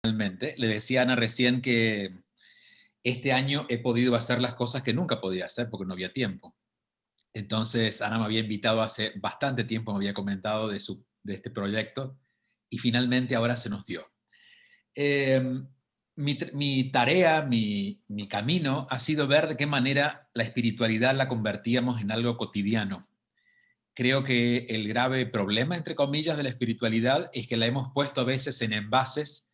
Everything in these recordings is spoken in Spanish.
Realmente. Le decía a Ana recién que este año he podido hacer las cosas que nunca podía hacer porque no había tiempo. Entonces, Ana me había invitado hace bastante tiempo, me había comentado de este proyecto y finalmente ahora se nos dio. Eh, mi tarea, mi camino ha sido ver de qué manera la espiritualidad la convertíamos en algo cotidiano. Creo que el grave problema, entre comillas, de la espiritualidad es que la hemos puesto a veces en envases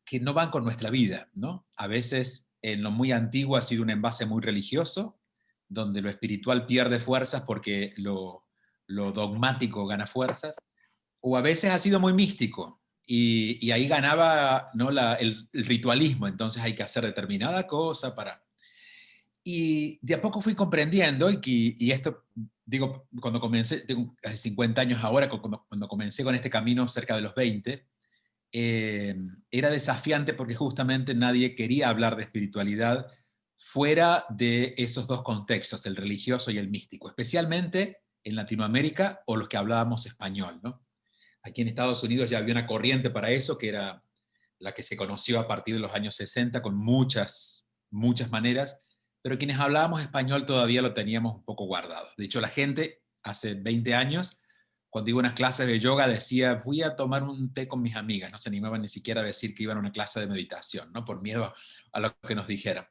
que no van con nuestra vida, ¿no? A veces en lo muy antiguo ha sido un envase muy religioso, donde lo espiritual pierde fuerzas porque lo dogmático gana fuerzas, o a veces ha sido muy místico, y ahí ganaba, ¿no? El ritualismo, entonces hay que hacer determinada cosa para... Y de a poco fui comprendiendo, y esto, digo, cuando comencé, tengo casi 50 años ahora, cuando comencé con este camino cerca de los 20, era desafiante porque justamente nadie quería hablar de espiritualidad fuera de esos dos contextos, el religioso y el místico, especialmente en Latinoamérica o los que hablábamos español, ¿no? Aquí en Estados Unidos ya había una corriente para eso, que era la que se conoció a partir de los años 60 con muchas maneras, pero quienes hablábamos español todavía lo teníamos un poco guardado. De hecho, la gente hace 20 años, cuando iba a unas clases de yoga, decía, voy a tomar un té con mis amigas. No se animaban ni siquiera a decir que iban a una clase de meditación, ¿no? Por miedo a lo que nos dijeran.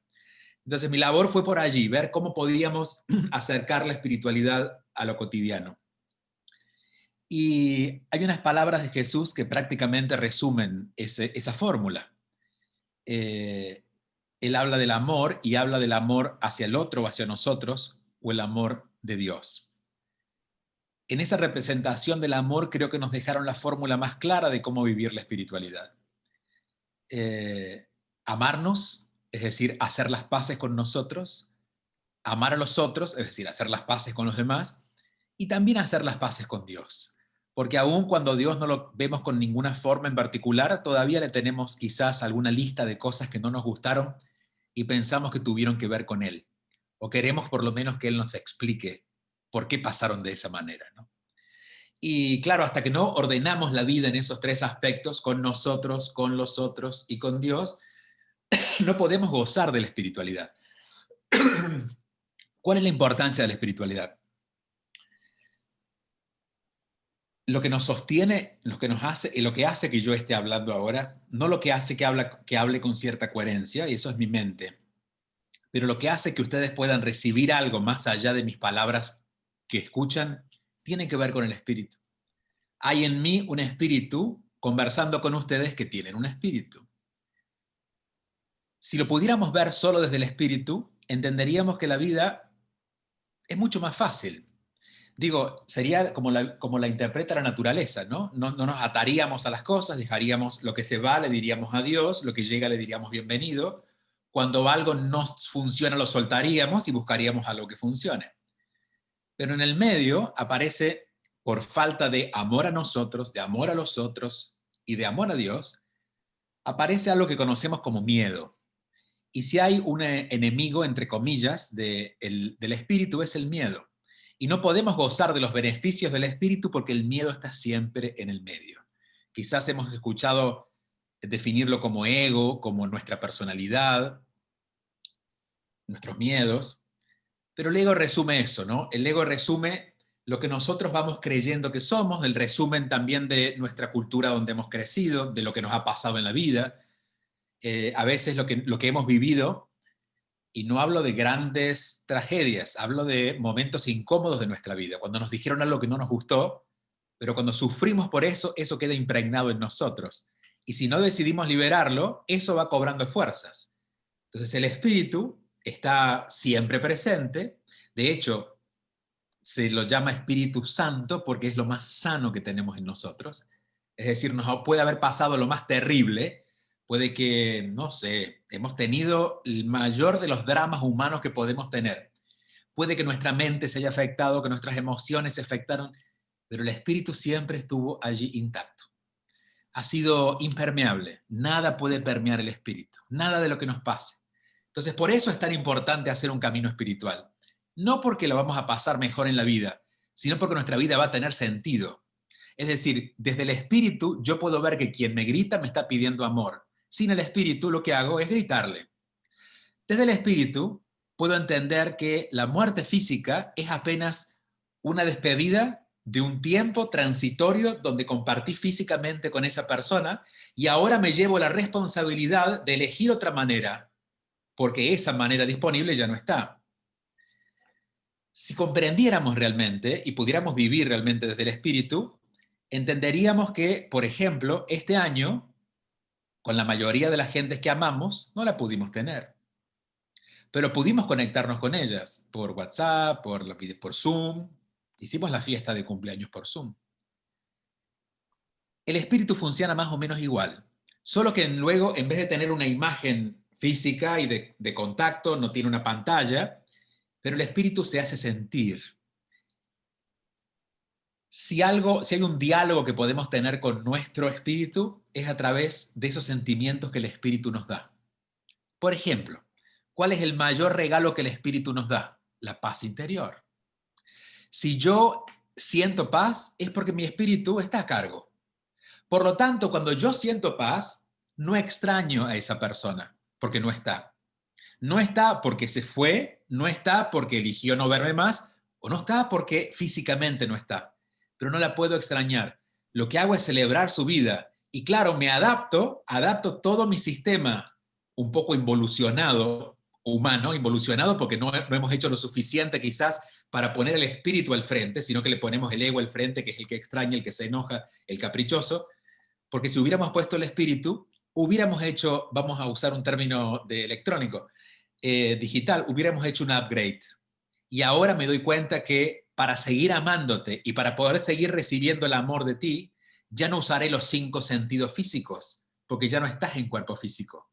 Entonces, mi labor fue por allí, ver cómo podíamos acercar la espiritualidad a lo cotidiano. Y hay unas palabras de Jesús que prácticamente resumen esa fórmula. Eh, él habla del amor y habla del amor hacia el otro o hacia nosotros, o el amor de Dios. En esa representación del amor creo que nos dejaron la fórmula más clara de cómo vivir la espiritualidad. Amarnos, es decir, hacer las paces con nosotros, amar a los otros, es decir, hacer las paces con los demás, y también hacer las paces con Dios. Porque aun cuando Dios no lo vemos con ninguna forma en particular, todavía le tenemos quizás alguna lista de cosas que no nos gustaron y pensamos que tuvieron que ver con Él. O queremos por lo menos que Él nos explique por qué pasaron de esa manera, ¿no? Y claro, hasta que no ordenamos la vida en esos tres aspectos, con nosotros, con los otros y con Dios, no podemos gozar de la espiritualidad. ¿Cuál es la importancia de la espiritualidad? Lo que nos sostiene, lo que nos hace, y lo que hace que yo esté hablando ahora, no lo que hace que hable con cierta coherencia, y eso es mi mente, pero lo que hace que ustedes puedan recibir algo más allá de mis palabras que escuchan, tiene que ver con el espíritu. Hay en mí un espíritu conversando con ustedes que tienen un espíritu. Si lo pudiéramos ver solo desde el espíritu, entenderíamos que la vida es mucho más fácil. Digo, sería como la interpreta la naturaleza, ¿no? No nos ataríamos a las cosas, dejaríamos lo que se va, le diríamos adiós, lo que llega le diríamos bienvenido. Cuando algo no funciona, lo soltaríamos y buscaríamos algo que funcione. Pero en el medio aparece, por falta de amor a nosotros, de amor a los otros y de amor a Dios, aparece algo que conocemos como miedo. Y si hay un enemigo, entre comillas, del espíritu, es el miedo. Y no podemos gozar de los beneficios del espíritu porque el miedo está siempre en el medio. Quizás hemos escuchado definirlo como ego, como nuestra personalidad, nuestros miedos, pero el ego resume eso, ¿no? El ego resume lo que nosotros vamos creyendo que somos, el resumen también de nuestra cultura donde hemos crecido, de lo que nos ha pasado en la vida, a veces lo que hemos vivido. Y no hablo de grandes tragedias, hablo de momentos incómodos de nuestra vida, cuando nos dijeron algo que no nos gustó, pero cuando sufrimos por eso, eso queda impregnado en nosotros. Y si no decidimos liberarlo, eso va cobrando fuerzas. Entonces el espíritu está siempre presente. De hecho, se lo llama Espíritu Santo porque es lo más sano que tenemos en nosotros. Es decir, nos puede haber pasado lo más terrible, puede que, no sé, hemos tenido el mayor de los dramas humanos que podemos tener. Puede que nuestra mente se haya afectado, que nuestras emociones se afectaron, pero el espíritu siempre estuvo allí intacto. Ha sido impermeable. Nada puede permear el espíritu, nada de lo que nos pase. Entonces, por eso es tan importante hacer un camino espiritual. No porque lo vamos a pasar mejor en la vida, sino porque nuestra vida va a tener sentido. Es decir, desde el espíritu yo puedo ver que quien me grita me está pidiendo amor. Sin el espíritu lo que hago es gritarle. Desde el espíritu puedo entender que la muerte física es apenas una despedida de un tiempo transitorio donde compartí físicamente con esa persona y ahora me llevo la responsabilidad de elegir otra manera, porque esa manera disponible ya no está. Si comprendiéramos realmente y pudiéramos vivir realmente desde el espíritu, entenderíamos que, por ejemplo, este año, con la mayoría de las gentes que amamos, no la pudimos tener. Pero pudimos conectarnos con ellas por WhatsApp, por Zoom. Hicimos la fiesta de cumpleaños por Zoom. El espíritu funciona más o menos igual, solo que luego, en vez de tener una imagen física y de contacto, no tiene una pantalla, pero el espíritu se hace sentir. Si hay un diálogo que podemos tener con nuestro espíritu, es a través de esos sentimientos que el espíritu nos da. Por ejemplo, ¿cuál es el mayor regalo que el espíritu nos da? La paz interior. Si yo siento paz, es porque mi espíritu está a cargo. Por lo tanto, cuando yo siento paz, no extraño a esa persona, porque no está. No está porque se fue, no está porque eligió no verme más, o no está porque físicamente no está. Pero no la puedo extrañar. Lo que hago es celebrar su vida. Y claro, me adapto todo mi sistema un poco involucionado, humano, involucionado porque no hemos hecho lo suficiente quizás para poner el espíritu al frente, sino que le ponemos el ego al frente, que es el que extraña, el que se enoja, el caprichoso, porque si hubiéramos puesto el espíritu, hubiéramos hecho, vamos a usar un término de electrónico, digital, hubiéramos hecho un upgrade. Y ahora me doy cuenta que para seguir amándote y para poder seguir recibiendo el amor de ti, ya no usaré los 5 sentidos físicos, porque ya no estás en cuerpo físico,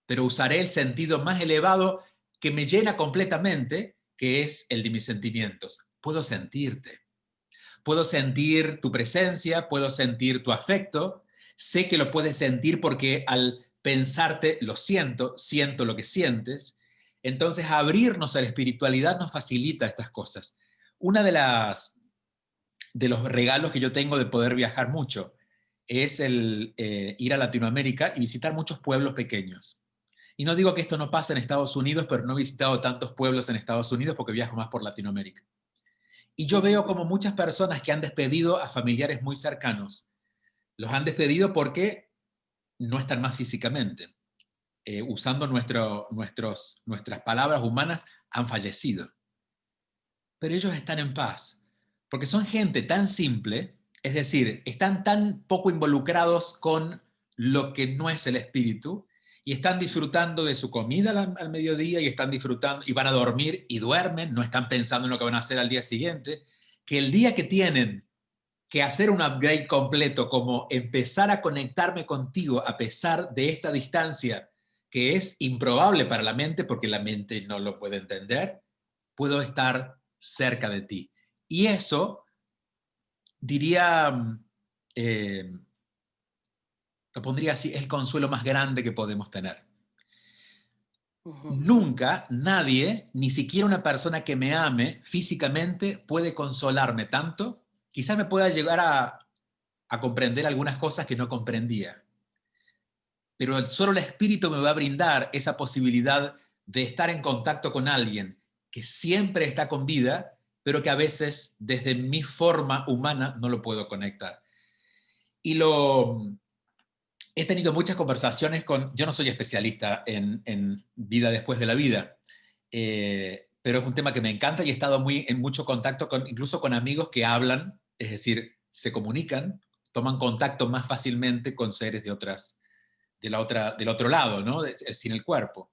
pero usaré el sentido más elevado que me llena completamente, que es el de mis sentimientos. Puedo sentirte. Puedo sentir tu presencia, puedo sentir tu afecto. Sé que lo puedes sentir porque al pensarte lo siento, siento lo que sientes. Entonces, abrirnos a la espiritualidad nos facilita estas cosas. Una de los regalos que yo tengo de poder viajar mucho es el ir a Latinoamérica y visitar muchos pueblos pequeños. Y no digo que esto no pase en Estados Unidos, pero no he visitado tantos pueblos en Estados Unidos porque viajo más por Latinoamérica. Y yo veo como muchas personas que han despedido a familiares muy cercanos, los han despedido porque no están más físicamente. Usando nuestras palabras humanas, han fallecido. Pero ellos están en paz, porque son gente tan simple, es decir, están tan poco involucrados con lo que no es el espíritu, y están disfrutando de su comida al mediodía, y están disfrutando, y van a dormir y duermen, no están pensando en lo que van a hacer al día siguiente, que el día que tienen que hacer un upgrade completo, como empezar a conectarme contigo a pesar de esta distancia, que es improbable para la mente, porque la mente no lo puede entender, puedo estar cerca de ti. Y eso, diría, lo pondría así, es el consuelo más grande que podemos tener. Nunca nadie, ni siquiera una persona que me ame físicamente, puede consolarme tanto. Quizás me pueda llegar a comprender algunas cosas que no comprendía. Pero solo el espíritu me va a brindar esa posibilidad de estar en contacto con alguien que siempre está con vida, pero que a veces desde mi forma humana no lo puedo conectar. Y he tenido muchas conversaciones yo no soy especialista en vida después de la vida, pero es un tema que me encanta y he estado en mucho contacto incluso con amigos que hablan, es decir, se comunican, toman contacto más fácilmente con seres del otro lado, ¿no? Sin el cuerpo.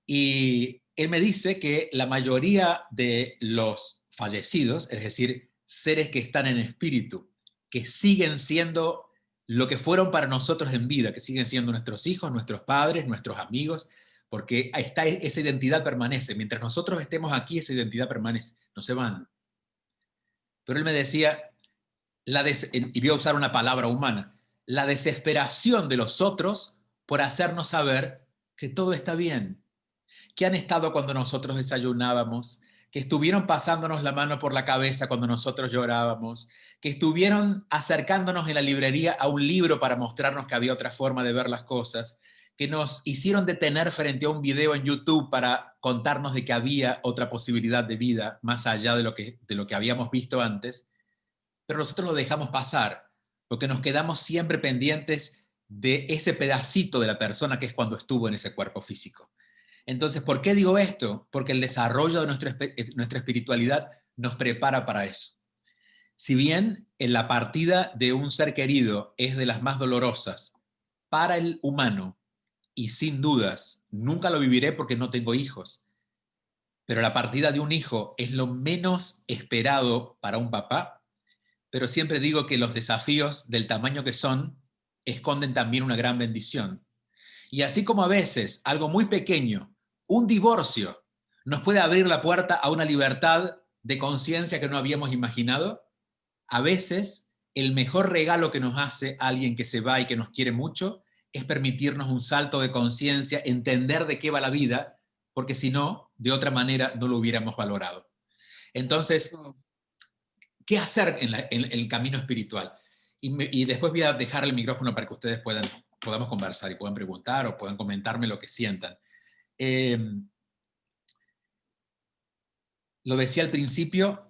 Y él me dice que la mayoría de los fallecidos, es decir, seres que están en espíritu, que siguen siendo lo que fueron para nosotros en vida, que siguen siendo nuestros hijos, nuestros padres, nuestros amigos, porque esa identidad permanece. Mientras nosotros estemos aquí, esa identidad permanece, no se van. Pero él me decía, y voy a usar una palabra humana, la desesperación de los otros por hacernos saber que todo está bien, que han estado cuando nosotros desayunábamos, que estuvieron pasándonos la mano por la cabeza cuando nosotros llorábamos, que estuvieron acercándonos en la librería a un libro para mostrarnos que había otra forma de ver las cosas, que nos hicieron detener frente a un video en YouTube para contarnos de que había otra posibilidad de vida más allá de lo que habíamos visto antes, pero nosotros lo dejamos pasar, porque nos quedamos siempre pendientes de ese pedacito de la persona que es cuando estuvo en ese cuerpo físico. Entonces, ¿por qué digo esto? Porque el desarrollo de nuestra espiritualidad nos prepara para eso. Si bien en la partida de un ser querido es de las más dolorosas para el humano, y sin dudas, nunca lo viviré porque no tengo hijos, pero la partida de un hijo es lo menos esperado para un papá, pero siempre digo que los desafíos del tamaño que son esconden también una gran bendición. Y así como a veces algo muy pequeño, un divorcio, nos puede abrir la puerta a una libertad de conciencia que no habíamos imaginado, a veces el mejor regalo que nos hace alguien que se va y que nos quiere mucho es permitirnos un salto de conciencia, entender de qué va la vida, porque si no, de otra manera no lo hubiéramos valorado. Entonces, ¿qué hacer en el camino espiritual? Y después voy a dejar el micrófono para que ustedes podamos conversar y puedan preguntar o puedan comentarme lo que sientan. Lo decía al principio,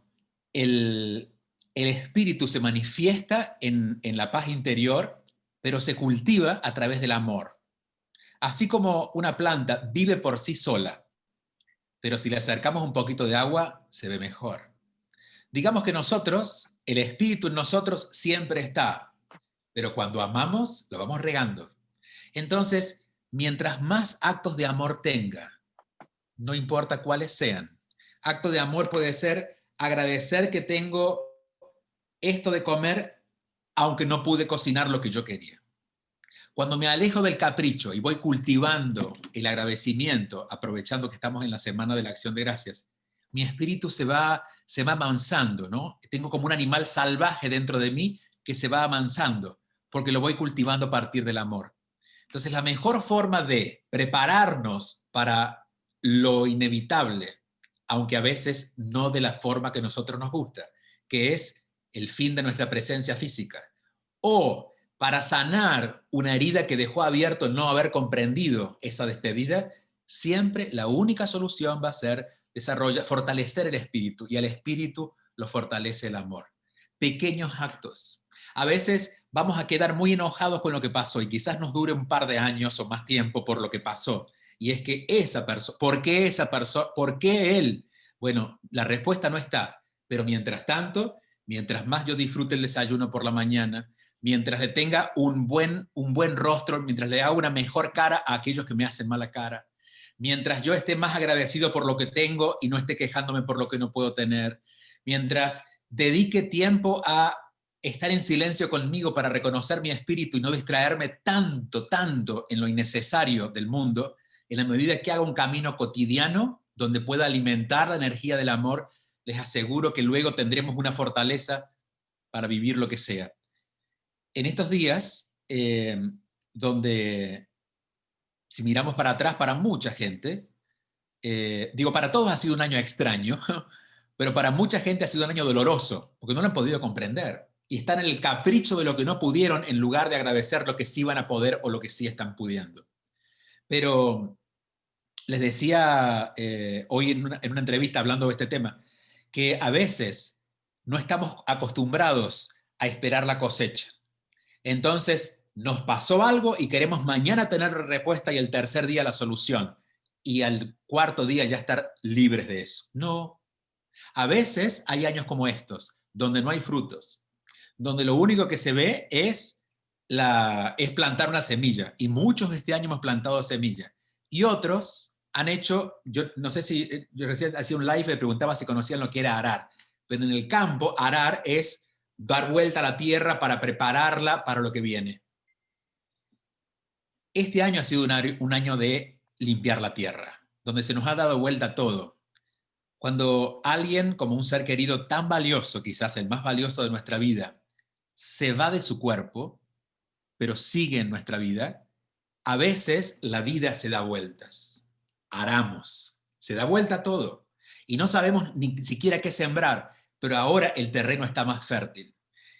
el espíritu se manifiesta en la paz interior, pero se cultiva a través del amor. Así como una planta vive por sí sola, pero si le acercamos un poquito de agua, se ve mejor. Digamos que nosotros, el espíritu en nosotros siempre está, pero cuando amamos, lo vamos regando. Entonces, mientras más actos de amor tenga, no importa cuáles sean, acto de amor puede ser agradecer que tengo esto de comer, aunque no pude cocinar lo que yo quería. Cuando me alejo del capricho y voy cultivando el agradecimiento, aprovechando que estamos en la Semana de la Acción de Gracias, mi espíritu se va amansando, ¿no? Tengo como un animal salvaje dentro de mí que se va amansando, porque lo voy cultivando a partir del amor. Entonces, la mejor forma de prepararnos para lo inevitable, aunque a veces no de la forma que a nosotros nos gusta, que es el fin de nuestra presencia física, o para sanar una herida que dejó abierto el no haber comprendido esa despedida, siempre la única solución va a ser fortalecer el espíritu, y al espíritu lo fortalece el amor. Pequeños actos. A veces vamos a quedar muy enojados con lo que pasó y quizás nos dure un par de años o más tiempo por lo que pasó. Y es que esa persona, ¿por qué esa persona? ¿Por qué él? Bueno, la respuesta no está, pero mientras tanto, mientras más yo disfrute el desayuno por la mañana, mientras le tenga un buen rostro, mientras le haga una mejor cara a aquellos que me hacen mala cara, mientras yo esté más agradecido por lo que tengo y no esté quejándome por lo que no puedo tener, mientras dedique tiempo a estar en silencio conmigo para reconocer mi espíritu y no distraerme tanto en lo innecesario del mundo, en la medida que haga un camino cotidiano donde pueda alimentar la energía del amor, les aseguro que luego tendremos una fortaleza para vivir lo que sea. En estos días, donde si miramos para atrás, para mucha gente, para todos ha sido un año extraño, pero para mucha gente ha sido un año doloroso, porque no lo han podido comprender. Y están en el capricho de lo que no pudieron en lugar de agradecer lo que sí van a poder o lo que sí están pudiendo. Pero les decía hoy en una entrevista hablando de este tema, que a veces no estamos acostumbrados a esperar la cosecha. Entonces, nos pasó algo y queremos mañana tener la respuesta y el tercer día la solución. Y al cuarto día ya estar libres de eso. No. A veces hay años como estos, donde no hay frutos, donde lo único que se ve es plantar una semilla. Y muchos este año hemos plantado semilla. Y otros han hecho, yo no sé si, yo recién hacía un live y le preguntaba si conocían lo que era arar. Pero en el campo, arar es dar vuelta a la tierra para prepararla para lo que viene. Este año ha sido un año de limpiar la tierra, donde se nos ha dado vuelta todo. Cuando alguien, como un ser querido tan valioso, quizás el más valioso de nuestra vida, se va de su cuerpo, pero sigue en nuestra vida, a veces la vida se da vueltas. Aramos, se da vuelta todo. y no sabemos ni siquiera qué sembrar, pero ahora el terreno está más fértil.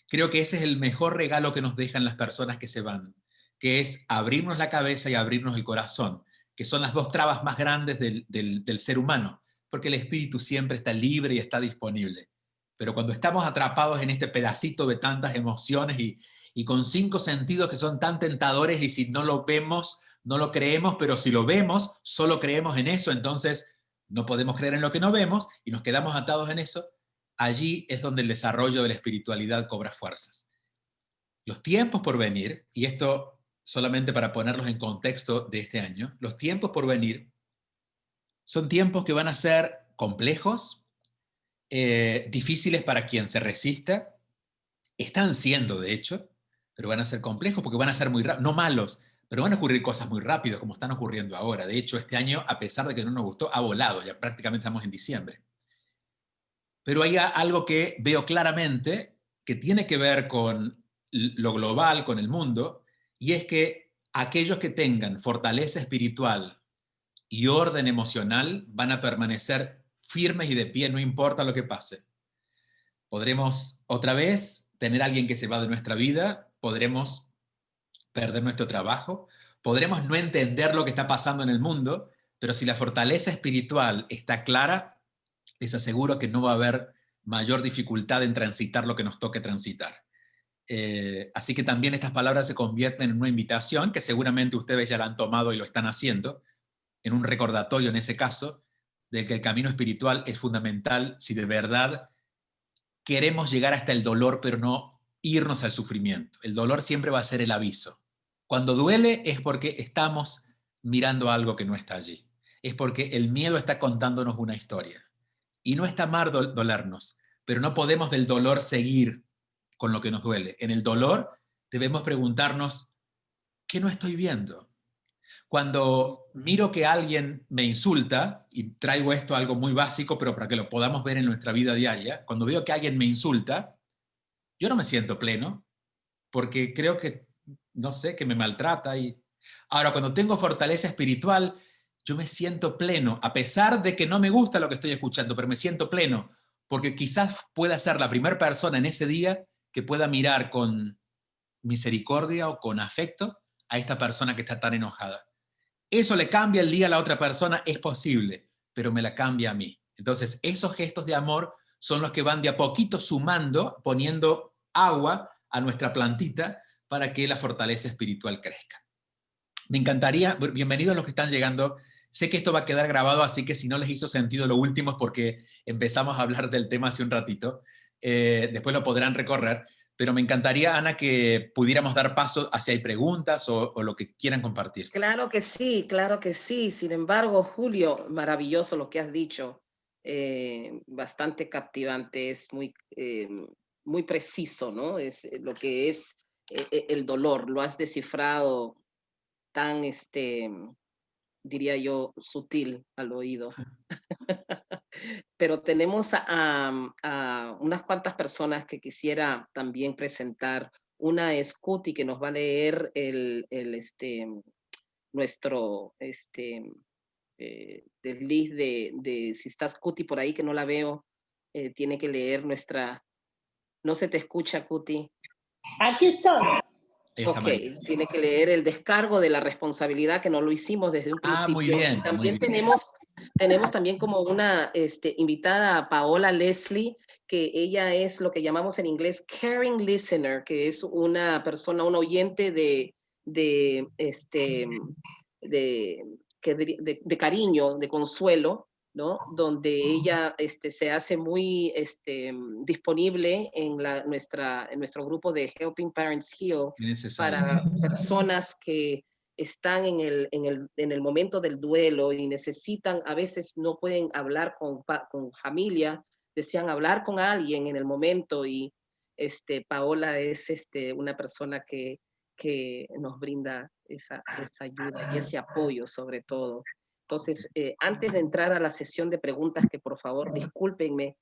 Creo que ese es el mejor regalo que nos dejan las personas que se van, que es abrirnos la cabeza y abrirnos el corazón, que son las dos trabas más grandes del ser humano, porque el espíritu siempre está libre y está disponible. Pero cuando estamos atrapados en este pedacito de tantas emociones y con 5 sentidos que son tan tentadores, y si no lo vemos, no lo creemos, pero si lo vemos, solo creemos en eso, entonces no podemos creer en lo que no vemos y nos quedamos atados en eso. Allí es donde el desarrollo de la espiritualidad cobra fuerzas. Los tiempos por venir, y esto solamente para ponerlos en contexto de este año, los tiempos por venir son tiempos que van a ser complejos, difíciles para quien se resista, están siendo de hecho, pero van a ser complejos porque van a ser muy rápidos, no malos, pero van a ocurrir cosas muy rápido como están ocurriendo ahora. De hecho, este año, a pesar de que no nos gustó, ha volado, ya prácticamente estamos en diciembre. Pero hay algo que veo claramente que tiene que ver con lo global, con el mundo, y es que aquellos que tengan fortaleza espiritual y orden emocional van a permanecer firmes y de pie, no importa lo que pase. Podremos otra vez tener a alguien que se va de nuestra vida, podremos perder nuestro trabajo, podremos no entender lo que está pasando en el mundo, pero si la fortaleza espiritual está clara, les aseguro que no va a haber mayor dificultad en transitar lo que nos toque transitar. Así que también estas palabras se convierten en una invitación, que seguramente ustedes ya la han tomado y lo están haciendo, en un recordatorio en ese caso, de que el camino espiritual es fundamental si de verdad queremos llegar hasta el dolor, pero no irnos al sufrimiento. El dolor siempre va a ser el aviso. Cuando duele es porque estamos mirando algo que no está allí. Es porque el miedo está contándonos una historia. Y no está mal dolernos, pero no podemos del dolor seguir con lo que nos duele. En el dolor debemos preguntarnos, ¿qué no estoy viendo? Cuando miro que alguien me insulta, y traigo esto a algo muy básico, pero para que lo podamos ver en nuestra vida diaria, cuando veo que alguien me insulta, yo no me siento pleno, porque creo que, no sé, que me maltrata. Ahora, cuando tengo fortaleza espiritual, yo me siento pleno, a pesar de que no me gusta lo que estoy escuchando, pero me siento pleno, porque quizás pueda ser la primera persona en ese día que pueda mirar con misericordia o con afecto a esta persona que está tan enojada. Eso le cambia el día a la otra persona, es posible, pero me la cambia a mí. Entonces, esos gestos de amor son los que van de a poquito sumando, poniendo agua a nuestra plantita para que la fortaleza espiritual crezca. Me encantaría, bienvenidos los que están llegando. Sé que esto va a quedar grabado, así que si no les hizo sentido lo último es porque empezamos a hablar del tema hace un ratito. Después lo podrán recorrer, pero me encantaría, Ana, que pudiéramos dar paso hacia hay preguntas o lo que quieran compartir. Claro que sí, claro que sí. Sin embargo, Julio, maravilloso lo que has dicho. Bastante captivante, es muy preciso, ¿no? Es lo que es el dolor, lo has descifrado tan, diría yo, sutil al oído. Pero tenemos a unas cuantas personas que quisiera también presentar. Una es Cuti, que nos va a leer nuestro desliz de si estás Cuti por ahí, que no la veo, tiene que leer nuestra... No se te escucha, Cuti. Aquí estoy. Ok, tiene que leer el descargo de la responsabilidad, que no lo hicimos desde un principio. Muy bien. También muy bien. tenemos también como una invitada a Paola Leslie, que ella es lo que llamamos en inglés caring listener, que es una persona, un oyente de cariño, de consuelo, ¿no? Donde ella se hace muy disponible en nuestro grupo de Helping Parents Heal para personas que están en el momento del duelo y necesitan, a veces no pueden hablar con familia, desean hablar con alguien en el momento, y Paola es una persona que nos brinda esa ayuda y ese apoyo sobre todo. Entonces, antes de entrar a la sesión de preguntas, que por favor discúlpenme,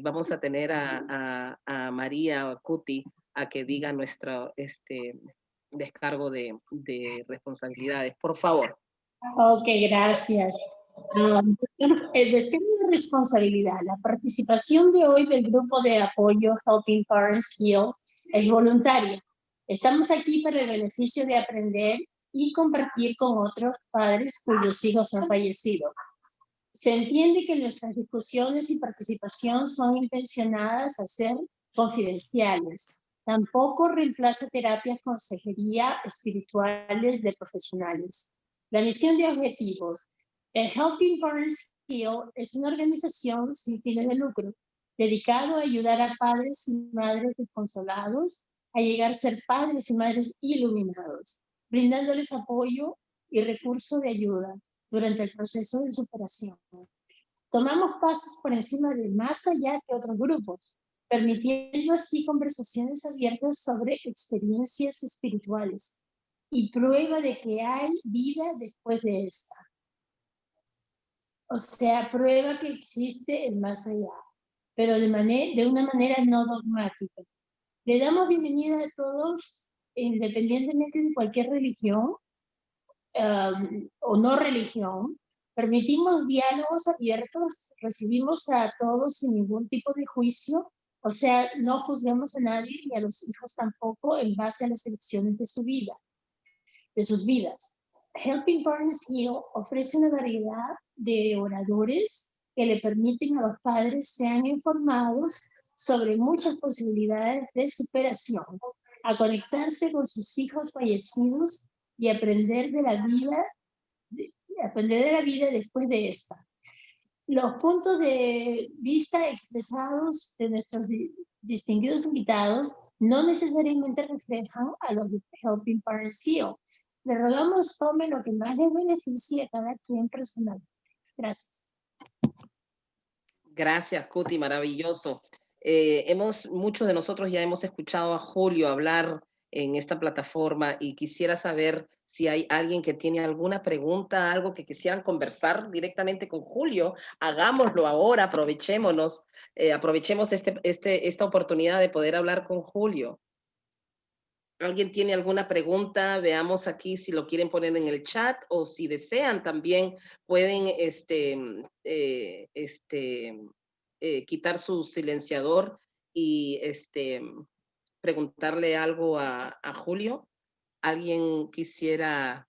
vamos a tener a María Cuti a que diga nuestro descargo de responsabilidades. Por favor. Ok, gracias. El esquema de responsabilidad. La participación de hoy del grupo de apoyo Helping Parents Heal es voluntaria. Estamos aquí para el beneficio de aprender y compartir con otros padres cuyos hijos han fallecido. Se entiende que nuestras discusiones y participación son intencionadas a ser confidenciales. Tampoco reemplaza terapias, consejería espirituales de profesionales. La misión de objetivos. El Helping Parents Heal es una organización sin fines de lucro, dedicado a ayudar a padres y madres desconsolados a llegar a ser padres y madres iluminados, brindándoles apoyo y recursos de ayuda durante el proceso de superación. Tomamos pasos por encima de más allá que otros grupos, permitiendo así conversaciones abiertas sobre experiencias espirituales y prueba de que hay vida después de esta. O sea, prueba que existe el más allá, pero de una manera no dogmática. Le damos bienvenida a todos, independientemente de cualquier religión o no religión. Permitimos diálogos abiertos, recibimos a todos sin ningún tipo de juicio, o sea, no juzguemos a nadie y a los hijos tampoco en base a las elecciones de su vida, de sus vidas. Helping Parents Heal ofrece una variedad de oradores que le permiten a los padres sean informados sobre muchas posibilidades de superación, a conectarse con sus hijos fallecidos y aprender de la vida después de esta. Los puntos de vista expresados de nuestros distinguidos invitados no necesariamente reflejan a los de Helping Parents Heal. Le rogamos tome lo que más les beneficie a cada quien personalmente. Gracias. Gracias, Cuti, maravilloso. Muchos de nosotros ya hemos escuchado a Julio hablar en esta plataforma y quisiera saber si hay alguien que tiene alguna pregunta, algo que quisieran conversar directamente con Julio. Hagámoslo ahora, aprovechemos esta oportunidad de poder hablar con Julio. ¿Alguien tiene alguna pregunta? Veamos aquí si lo quieren poner en el chat o si desean también pueden quitar su silenciador y preguntarle algo a Julio. ¿Alguien quisiera,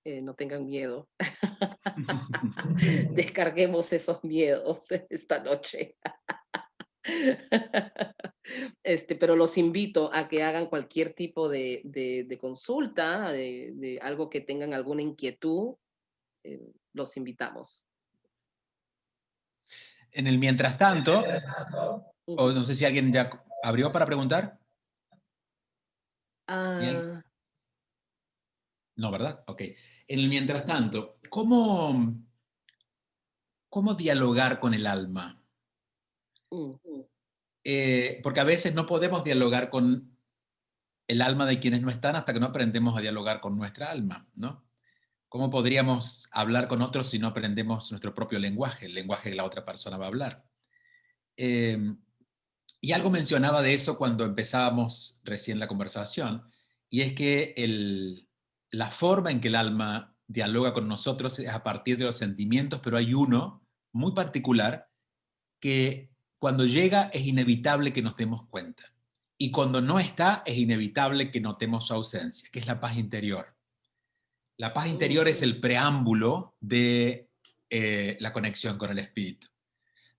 no tengan miedo? Descarguemos esos miedos esta noche. Pero los invito a que hagan cualquier tipo de consulta, de algo que tengan alguna inquietud, los invitamos. En el mientras tanto, o no sé si alguien ya abrió para preguntar. No, ¿verdad? Ok. En el mientras tanto, ¿cómo dialogar con el alma? Porque a veces no podemos dialogar con el alma de quienes no están hasta que no aprendemos a dialogar con nuestra alma, ¿no? ¿Cómo podríamos hablar con otros si no aprendemos nuestro propio lenguaje, el lenguaje que la otra persona va a hablar? Y algo mencionaba de eso cuando empezábamos recién la conversación, y es que la forma en que el alma dialoga con nosotros es a partir de los sentimientos, pero hay uno muy particular que cuando llega es inevitable que nos demos cuenta. Y cuando no está, es inevitable que notemos su ausencia, que es la paz interior. La paz interior es el preámbulo de la conexión con el espíritu.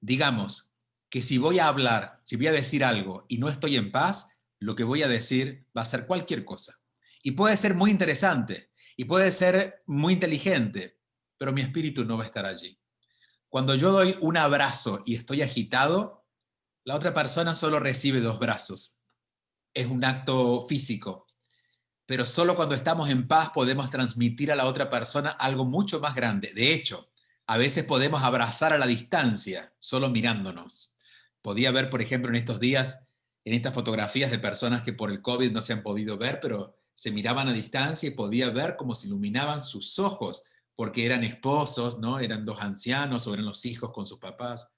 Digamos que si voy a hablar, si voy a decir algo y no estoy en paz, lo que voy a decir va a ser cualquier cosa. Y puede ser muy interesante, y puede ser muy inteligente, pero mi espíritu no va a estar allí. Cuando yo doy un abrazo y estoy agitado, la otra persona solo recibe 2 brazos. Es un acto físico. Pero solo cuando estamos en paz podemos transmitir a la otra persona algo mucho más grande. De hecho, a veces podemos abrazar a la distancia, solo mirándonos. Podía ver, por ejemplo, en estos días, en estas fotografías de personas que por el COVID no se han podido ver, pero se miraban a distancia y podía ver cómo se iluminaban sus ojos, porque eran esposos, ¿no? Eran 2 ancianos o eran los hijos con sus papás.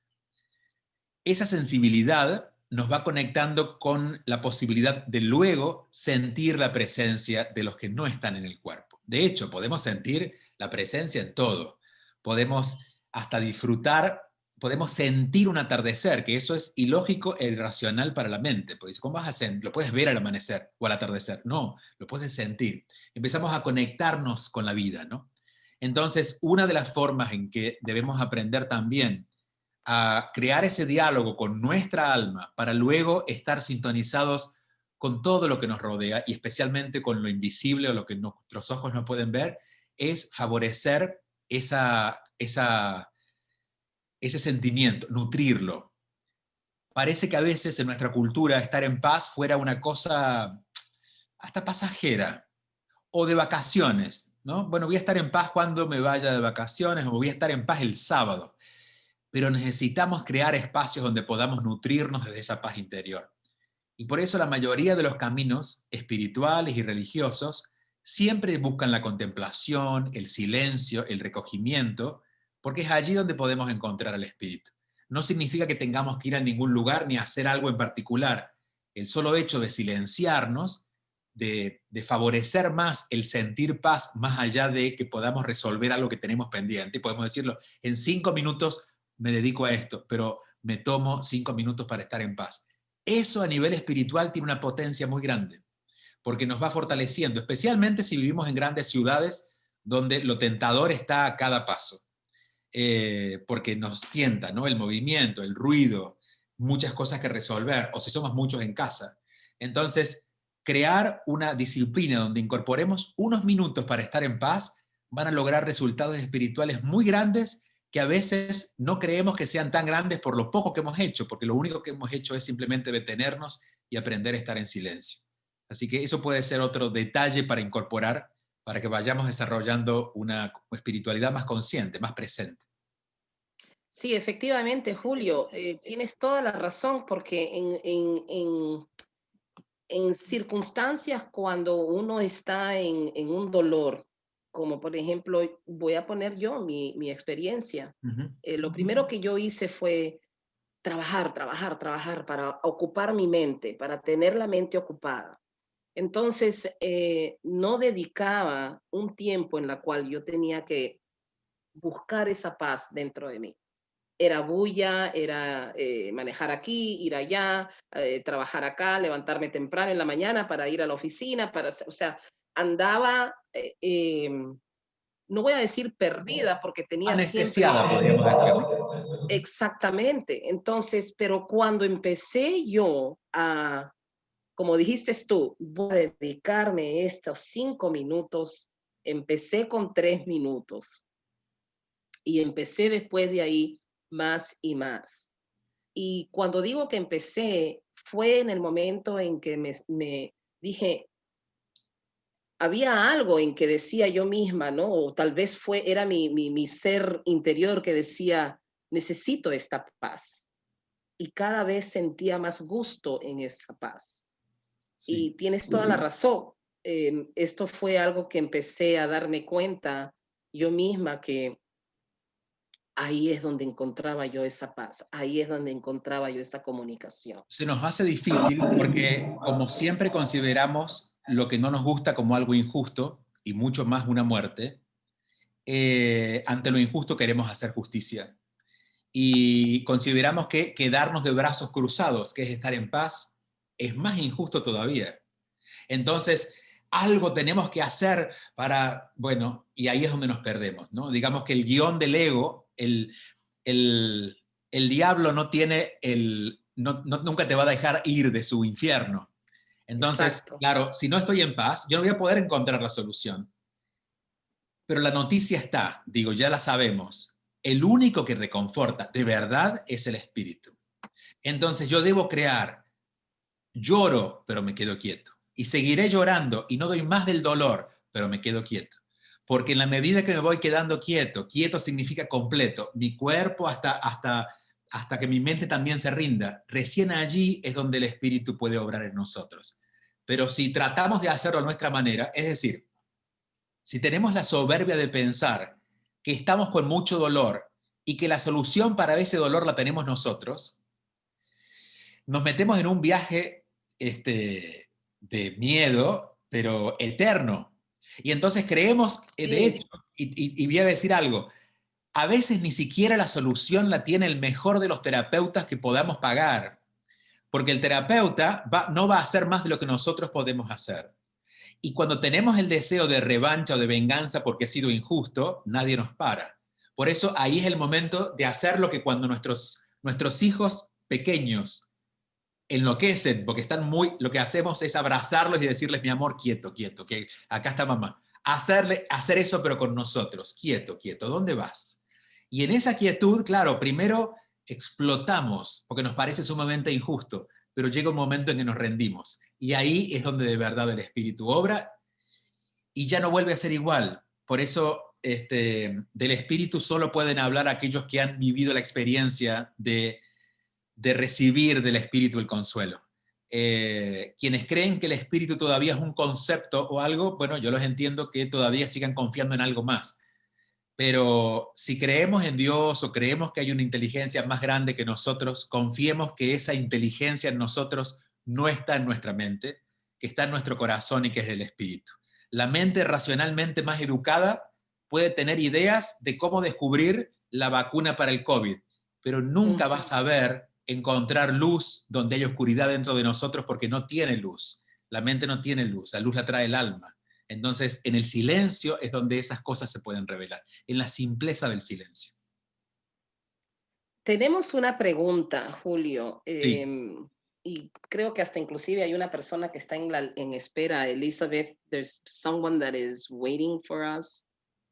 Esa sensibilidad nos va conectando con la posibilidad de luego sentir la presencia de los que no están en el cuerpo. De hecho, podemos sentir la presencia en todo. Podemos hasta disfrutar, podemos sentir un atardecer, que eso es ilógico e irracional para la mente. Porque ¿cómo vas a sentir? ¿Lo puedes ver al amanecer o al atardecer? No, lo puedes sentir. Empezamos a conectarnos con la vida, ¿no? Entonces, una de las formas en que debemos aprender también a crear ese diálogo con nuestra alma para luego estar sintonizados con todo lo que nos rodea y especialmente con lo invisible o lo que nuestros ojos no pueden ver, es favorecer ese sentimiento, nutrirlo. Parece que a veces en nuestra cultura estar en paz fuera una cosa hasta pasajera o de vacaciones, ¿no? Bueno, voy a estar en paz cuando me vaya de vacaciones o voy a estar en paz el sábado. Pero necesitamos crear espacios donde podamos nutrirnos desde esa paz interior. Y por eso la mayoría de los caminos espirituales y religiosos siempre buscan la contemplación, el silencio, el recogimiento, porque es allí donde podemos encontrar al espíritu. No significa que tengamos que ir a ningún lugar ni hacer algo en particular. El solo hecho de silenciarnos, de favorecer más el sentir paz, más allá de que podamos resolver algo que tenemos pendiente, y podemos decirlo, en 5 minutos me dedico a esto, pero me tomo 5 minutos para estar en paz. Eso a nivel espiritual tiene una potencia muy grande, porque nos va fortaleciendo, especialmente si vivimos en grandes ciudades donde lo tentador está a cada paso, porque nos tienta, ¿no? El movimiento, el ruido, muchas cosas que resolver, o si somos muchos en casa. Entonces, crear una disciplina donde incorporemos unos minutos para estar en paz van a lograr resultados espirituales muy grandes que a veces no creemos que sean tan grandes por lo poco que hemos hecho, porque lo único que hemos hecho es simplemente detenernos y aprender a estar en silencio. Así que eso puede ser otro detalle para incorporar, para que vayamos desarrollando una espiritualidad más consciente, más presente. Sí, efectivamente, Julio, tienes toda la razón, porque en circunstancias cuando uno está en un dolor, como por ejemplo, voy a poner yo mi experiencia. Lo primero que yo hice fue trabajar para ocupar mi mente, para tener la mente ocupada. Entonces, no dedicaba un tiempo en la cual yo tenía que buscar esa paz dentro de mí. Era bulla, era manejar aquí, ir allá, trabajar acá, levantarme temprano en la mañana para ir a la oficina, o sea, andaba, no voy a decir perdida, porque tenía siempre... Anestesiada, podríamos decirlo. Exactamente. Entonces, pero cuando empecé yo a, como dijiste tú, voy a dedicarme estos 5 minutos, empecé con 3 minutos y empecé después de ahí más y más. Y cuando digo que empecé, fue en el momento en que me dije, había algo en que decía yo misma, ¿no? O tal vez era mi ser interior que decía, necesito esta paz. Y cada vez sentía más gusto en esa paz. Sí. Y tienes toda la razón. Esto fue algo que empecé a darme cuenta yo misma, que ahí es donde encontraba yo esa paz, ahí es donde encontraba yo esa comunicación. Se nos hace difícil porque, como siempre consideramos lo que no nos gusta como algo injusto, y mucho más una muerte, ante lo injusto queremos hacer justicia. Y consideramos que quedarnos de brazos cruzados, que es estar en paz, es más injusto todavía. Entonces, algo tenemos que hacer para, bueno, y ahí es donde nos perdemos, ¿no? Digamos que el guión del ego, el diablo no tiene nunca te va a dejar ir de su infierno. Entonces, exacto, claro, si no estoy en paz, yo no voy a poder encontrar la solución. Pero la noticia está, digo, ya la sabemos. El único que reconforta de verdad es el espíritu. Entonces yo debo crear, lloro, pero me quedo quieto. Y seguiré llorando y no doy más del dolor, pero me quedo quieto. Porque en la medida que me voy quedando quieto, quieto significa completo, mi cuerpo hasta que mi mente también se rinda, recién allí es donde el espíritu puede obrar en nosotros. Pero si tratamos de hacerlo a nuestra manera, es decir, si tenemos la soberbia de pensar que estamos con mucho dolor y que la solución para ese dolor la tenemos nosotros, nos metemos en un viaje de miedo, pero eterno, Y entonces creemos, de Sí. hecho, y voy a decir algo, a veces ni siquiera la solución la tiene el mejor de los terapeutas que podamos pagar, porque el terapeuta no va a hacer más de lo que nosotros podemos hacer. Y cuando tenemos el deseo de revancha o de venganza porque ha sido injusto, nadie nos para. Por eso ahí es el momento de hacer lo que cuando nuestros hijos pequeños enloquecen, porque lo que hacemos es abrazarlos y decirles, mi amor, quieto, quieto, que acá está mamá. Hacer eso, pero con nosotros, quieto, quieto, ¿dónde vas? Y en esa quietud, claro, primero explotamos, porque nos parece sumamente injusto, pero llega un momento en que nos rendimos. Y ahí es donde de verdad el Espíritu obra y ya no vuelve a ser igual. Por eso del Espíritu solo pueden hablar aquellos que han vivido la experiencia de recibir del Espíritu el consuelo. Quienes creen que el Espíritu todavía es un concepto o algo, bueno, yo los entiendo que todavía sigan confiando en algo más. Pero si creemos en Dios o creemos que hay una inteligencia más grande que nosotros, confiemos que esa inteligencia en nosotros no está en nuestra mente, que está en nuestro corazón y que es el Espíritu. La mente racionalmente más educada puede tener ideas de cómo descubrir la vacuna para el COVID, pero nunca va a saber encontrar luz donde hay oscuridad dentro de nosotros porque no tiene luz. La mente no tiene luz, la luz la trae el alma. Entonces, en el silencio es donde esas cosas se pueden revelar, en la simpleza del silencio. Tenemos una pregunta, Julio, Sí. y creo que hasta inclusive hay una persona que está en espera. Elizabeth, there's someone that is waiting for us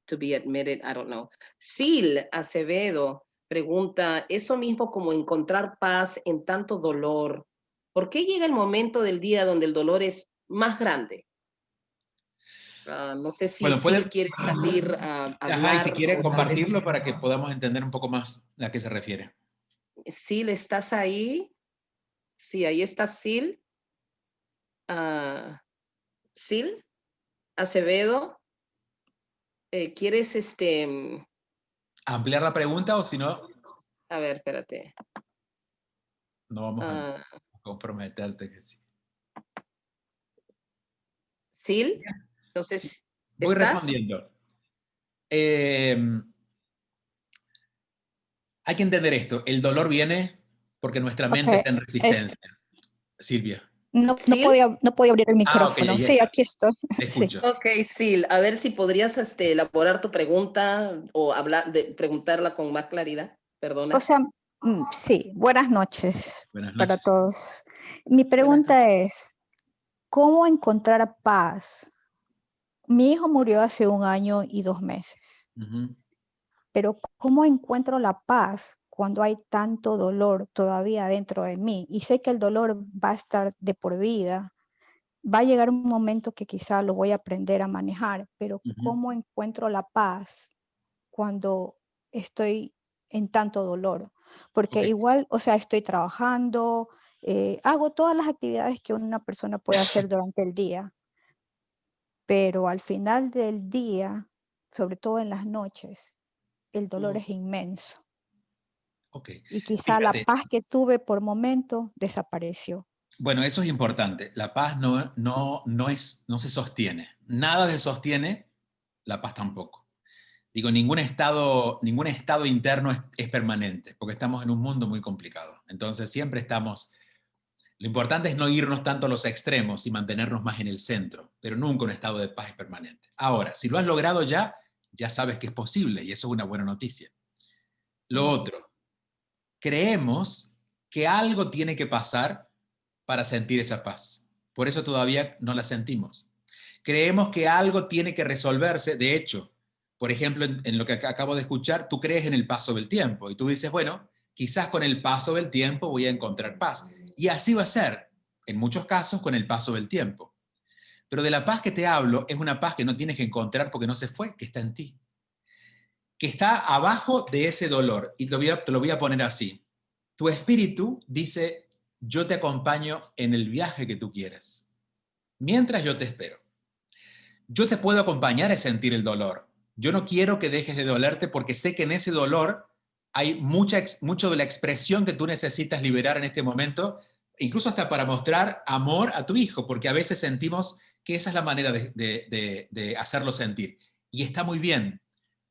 to be admitted, I don't know. Sil Acevedo pregunta, eso mismo como encontrar paz en tanto dolor, ¿por qué llega el momento del día donde el dolor es más grande? No sé si Bueno, Sil quiere salir a hablar. Ajá, y si quiere o tal compartirlo vez- para que podamos entender un poco más a qué se refiere. Sil, ¿estás ahí? Sí, ahí está Sil. Sil Acevedo. ¿Quieres ¿Ampliar la pregunta o si no, a ver, espérate. no vamos a comprometerte que sí? Sil, Sí. entonces, Voy ¿estás? respondiendo. Hay que entender esto. El dolor viene porque nuestra mente está en resistencia. Silvia. No Sil. podía abrir el Ok, micrófono. ahí Sí, está. aquí estoy. Te Sí. escucho. Ok, Sil, a ver si podrías elaborar tu pregunta o preguntarla con más claridad. Perdona. O sea, sí, buenas noches Buenas para noches. todos. Mi pregunta es, ¿cómo encontrar paz? Mi hijo murió hace 1 año y 2 meses, Ujú. pero ¿cómo encuentro la paz cuando hay tanto dolor todavía dentro de mí? Y sé que el dolor va a estar de por vida. Va a llegar un momento que quizá lo voy a aprender a manejar, pero Ujú. ¿cómo encuentro la paz cuando estoy en tanto dolor? Porque Ok. igual, o sea, estoy trabajando, hago todas las actividades que una persona puede hacer durante el día, pero al final del día, sobre todo en las noches, el dolor es inmenso. Ok. Y quizá la Fíjate. paz que tuve por momento desapareció. Bueno, eso es importante. La paz no se sostiene. Nada se sostiene, la paz tampoco. Digo, ningún estado interno es permanente, porque estamos en un mundo muy complicado. Entonces siempre estamos. Lo importante es no irnos tanto a los extremos y mantenernos más en el centro, pero nunca un estado de paz es permanente. Ahora, si lo has logrado ya sabes que es posible y eso es una buena noticia. Lo otro, creemos que algo tiene que pasar para sentir esa paz. Por eso todavía no la sentimos. Creemos que algo tiene que resolverse. De hecho, por ejemplo, en lo que acabo de escuchar, tú crees en el paso del tiempo y tú dices, bueno, quizás con el paso del tiempo voy a encontrar paz. Y así va a ser, en muchos casos, con el paso del tiempo. Pero de la paz que te hablo es una paz que no tienes que encontrar porque no se fue, que está en ti. Que está abajo de ese dolor. Y te lo voy a poner así. Tu espíritu dice, yo te acompaño en el viaje que tú quieres, mientras yo te espero. Yo te puedo acompañar a sentir el dolor. Yo no quiero que dejes de dolerte porque sé que en ese dolor hay mucho de la expresión que tú necesitas liberar en este momento, incluso hasta para mostrar amor a tu hijo, porque a veces sentimos que esa es la manera de hacerlo sentir. Y está muy bien,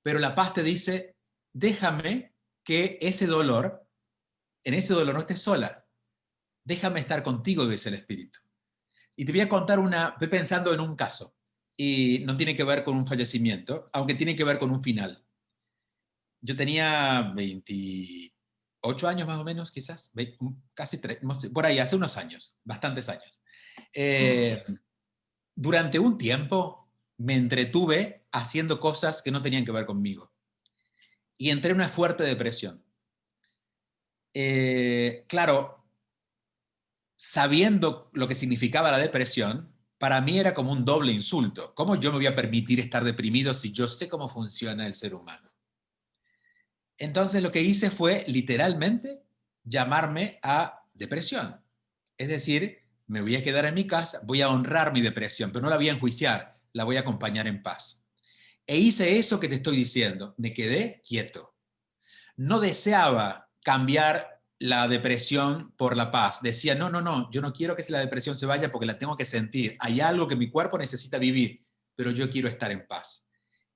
pero la paz te dice, déjame que ese dolor, en ese dolor no estés sola. Déjame estar contigo, dice el Espíritu. Y te voy a contar estoy pensando en un caso, y no tiene que ver con un fallecimiento, aunque tiene que ver con un final. Yo tenía 28 años más o menos, quizás, casi 3, no sé, por ahí, hace unos años, bastantes años. Durante un tiempo me entretuve haciendo cosas que no tenían que ver conmigo. Y entré en una fuerte depresión. Claro, sabiendo lo que significaba la depresión, para mí era como un doble insulto. ¿Cómo yo me voy a permitir estar deprimido si yo sé cómo funciona el ser humano? Entonces lo que hice fue literalmente llamarme a depresión. Es decir, me voy a quedar en mi casa, voy a honrar mi depresión, pero no la voy a enjuiciar, la voy a acompañar en paz. E hice eso que te estoy diciendo, me quedé quieto. No deseaba cambiar la depresión por la paz. Decía, no, yo no quiero que la depresión se vaya porque la tengo que sentir. Hay algo que mi cuerpo necesita vivir, pero yo quiero estar en paz.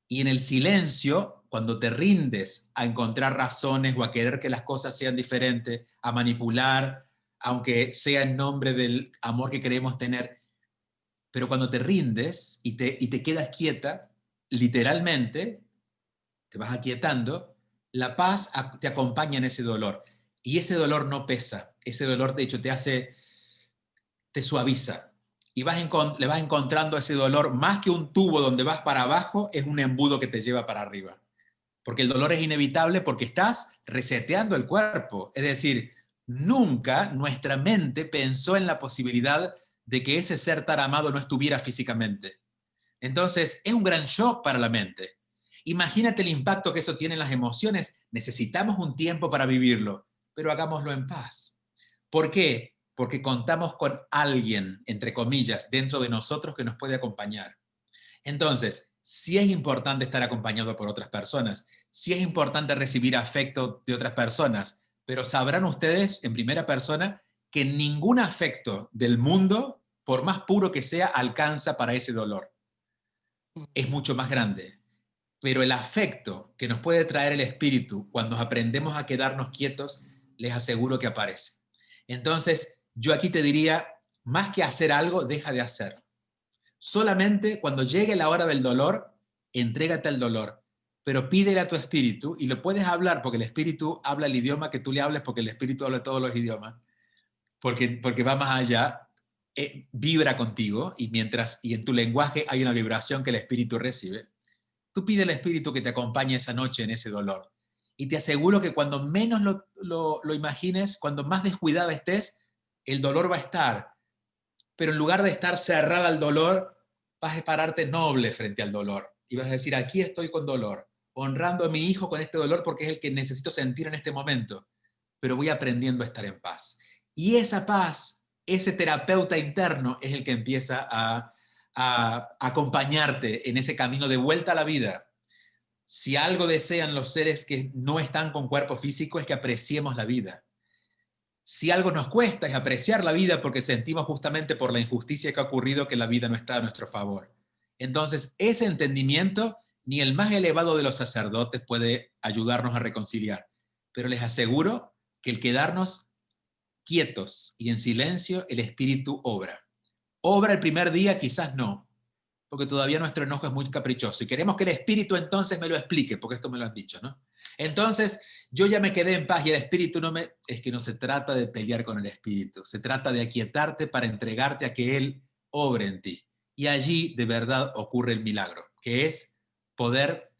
Y en el silencio, cuando te rindes a encontrar razones o a querer que las cosas sean diferentes, a manipular, aunque sea en nombre del amor que queremos tener, pero cuando te rindes y te quedas quieta, literalmente, te vas aquietando, la paz te acompaña en ese dolor. Y ese dolor no pesa, ese dolor de hecho te suaviza. Y le vas encontrando ese dolor, más que un tubo donde vas para abajo, es un embudo que te lleva para arriba. Porque el dolor es inevitable porque estás reseteando el cuerpo. Es decir, nunca nuestra mente pensó en la posibilidad de que ese ser tan amado no estuviera físicamente. Entonces, es un gran shock para la mente. Imagínate el impacto que eso tiene en las emociones. Necesitamos un tiempo para vivirlo, pero hagámoslo en paz. ¿Por qué? Porque contamos con alguien, entre comillas, dentro de nosotros que nos puede acompañar. Entonces, sí es importante estar acompañado por otras personas, sí es importante recibir afecto de otras personas, pero sabrán ustedes en primera persona que ningún afecto del mundo, por más puro que sea, alcanza para ese dolor. Es mucho más grande. Pero el afecto que nos puede traer el espíritu cuando aprendemos a quedarnos quietos, les aseguro que aparece. Entonces, yo aquí te diría, más que hacer algo, deja de hacer. Solamente cuando llegue la hora del dolor, entrégate al dolor, pero pídele a tu espíritu, y lo puedes hablar porque el espíritu habla el idioma que tú le hables, porque el espíritu habla todos los idiomas, porque va más allá, vibra contigo, y en tu lenguaje hay una vibración que el espíritu recibe. Tú pide al espíritu que te acompañe esa noche en ese dolor. Y te aseguro que cuando menos lo imagines, cuando más descuidada estés, el dolor va a estar. Pero en lugar de estar cerrada al dolor, vas a pararte noble frente al dolor. Y vas a decir, aquí estoy con dolor, honrando a mi hijo con este dolor porque es el que necesito sentir en este momento. Pero voy aprendiendo a estar en paz. Y esa paz, ese terapeuta interno, es el que empieza a acompañarte en ese camino de vuelta a la vida. Si algo desean los seres que no están con cuerpo físico es que apreciemos la vida. Si algo nos cuesta es apreciar la vida porque sentimos justamente por la injusticia que ha ocurrido que la vida no está a nuestro favor. Entonces, ese entendimiento ni el más elevado de los sacerdotes puede ayudarnos a reconciliar. Pero les aseguro que el quedarnos quietos y en silencio, el espíritu obra. Obra el primer día, quizás no, porque todavía nuestro enojo es muy caprichoso y queremos que el espíritu entonces me lo explique, porque esto me lo han dicho, ¿no? Entonces, yo ya me quedé en paz y el espíritu Es que no se trata de pelear con el espíritu, se trata de aquietarte para entregarte a que él obre en ti. Y allí de verdad ocurre el milagro, que es poder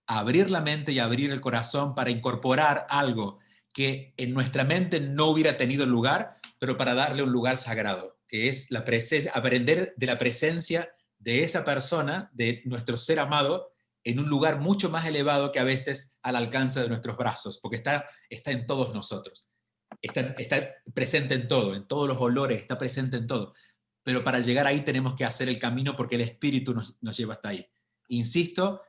abrir la mente y abrir el corazón para incorporar algo que en nuestra mente no hubiera tenido lugar, pero para darle un lugar sagrado, que es la presencia, aprender de la presencia de esa persona, de nuestro ser amado, en un lugar mucho más elevado que a veces al alcance de nuestros brazos, porque está en todos nosotros. Está presente en todo, en todos los olores, está presente en todo. Pero para llegar ahí tenemos que hacer el camino porque el espíritu nos lleva hasta ahí. Insisto,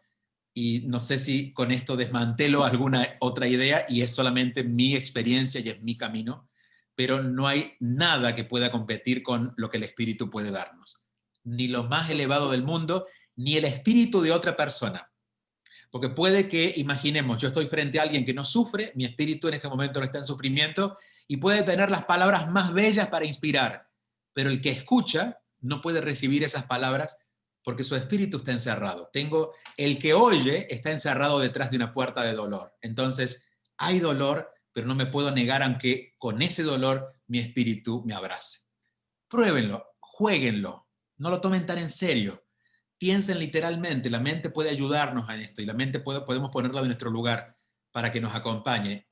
y no sé si con esto desmantelo alguna otra idea, y es solamente mi experiencia y es mi camino, pero no hay nada que pueda competir con lo que el espíritu puede darnos. ni lo más elevado del mundo, ni el espíritu de otra persona. Porque puede que, imaginemos, yo estoy frente a alguien que no sufre, mi espíritu en este momento no está en sufrimiento, y puede tener las palabras más bellas para inspirar, pero el que escucha no puede recibir esas palabras porque su espíritu está encerrado. El que oye está encerrado detrás de una puerta de dolor. Entonces, hay dolor, pero no me puedo negar aunque con ese dolor mi espíritu me abrace. Pruébenlo, juéguenlo, no lo tomen tan en serio. Piensen literalmente, la mente puede ayudarnos en esto y la mente podemos ponerla en nuestro lugar para que nos acompañe.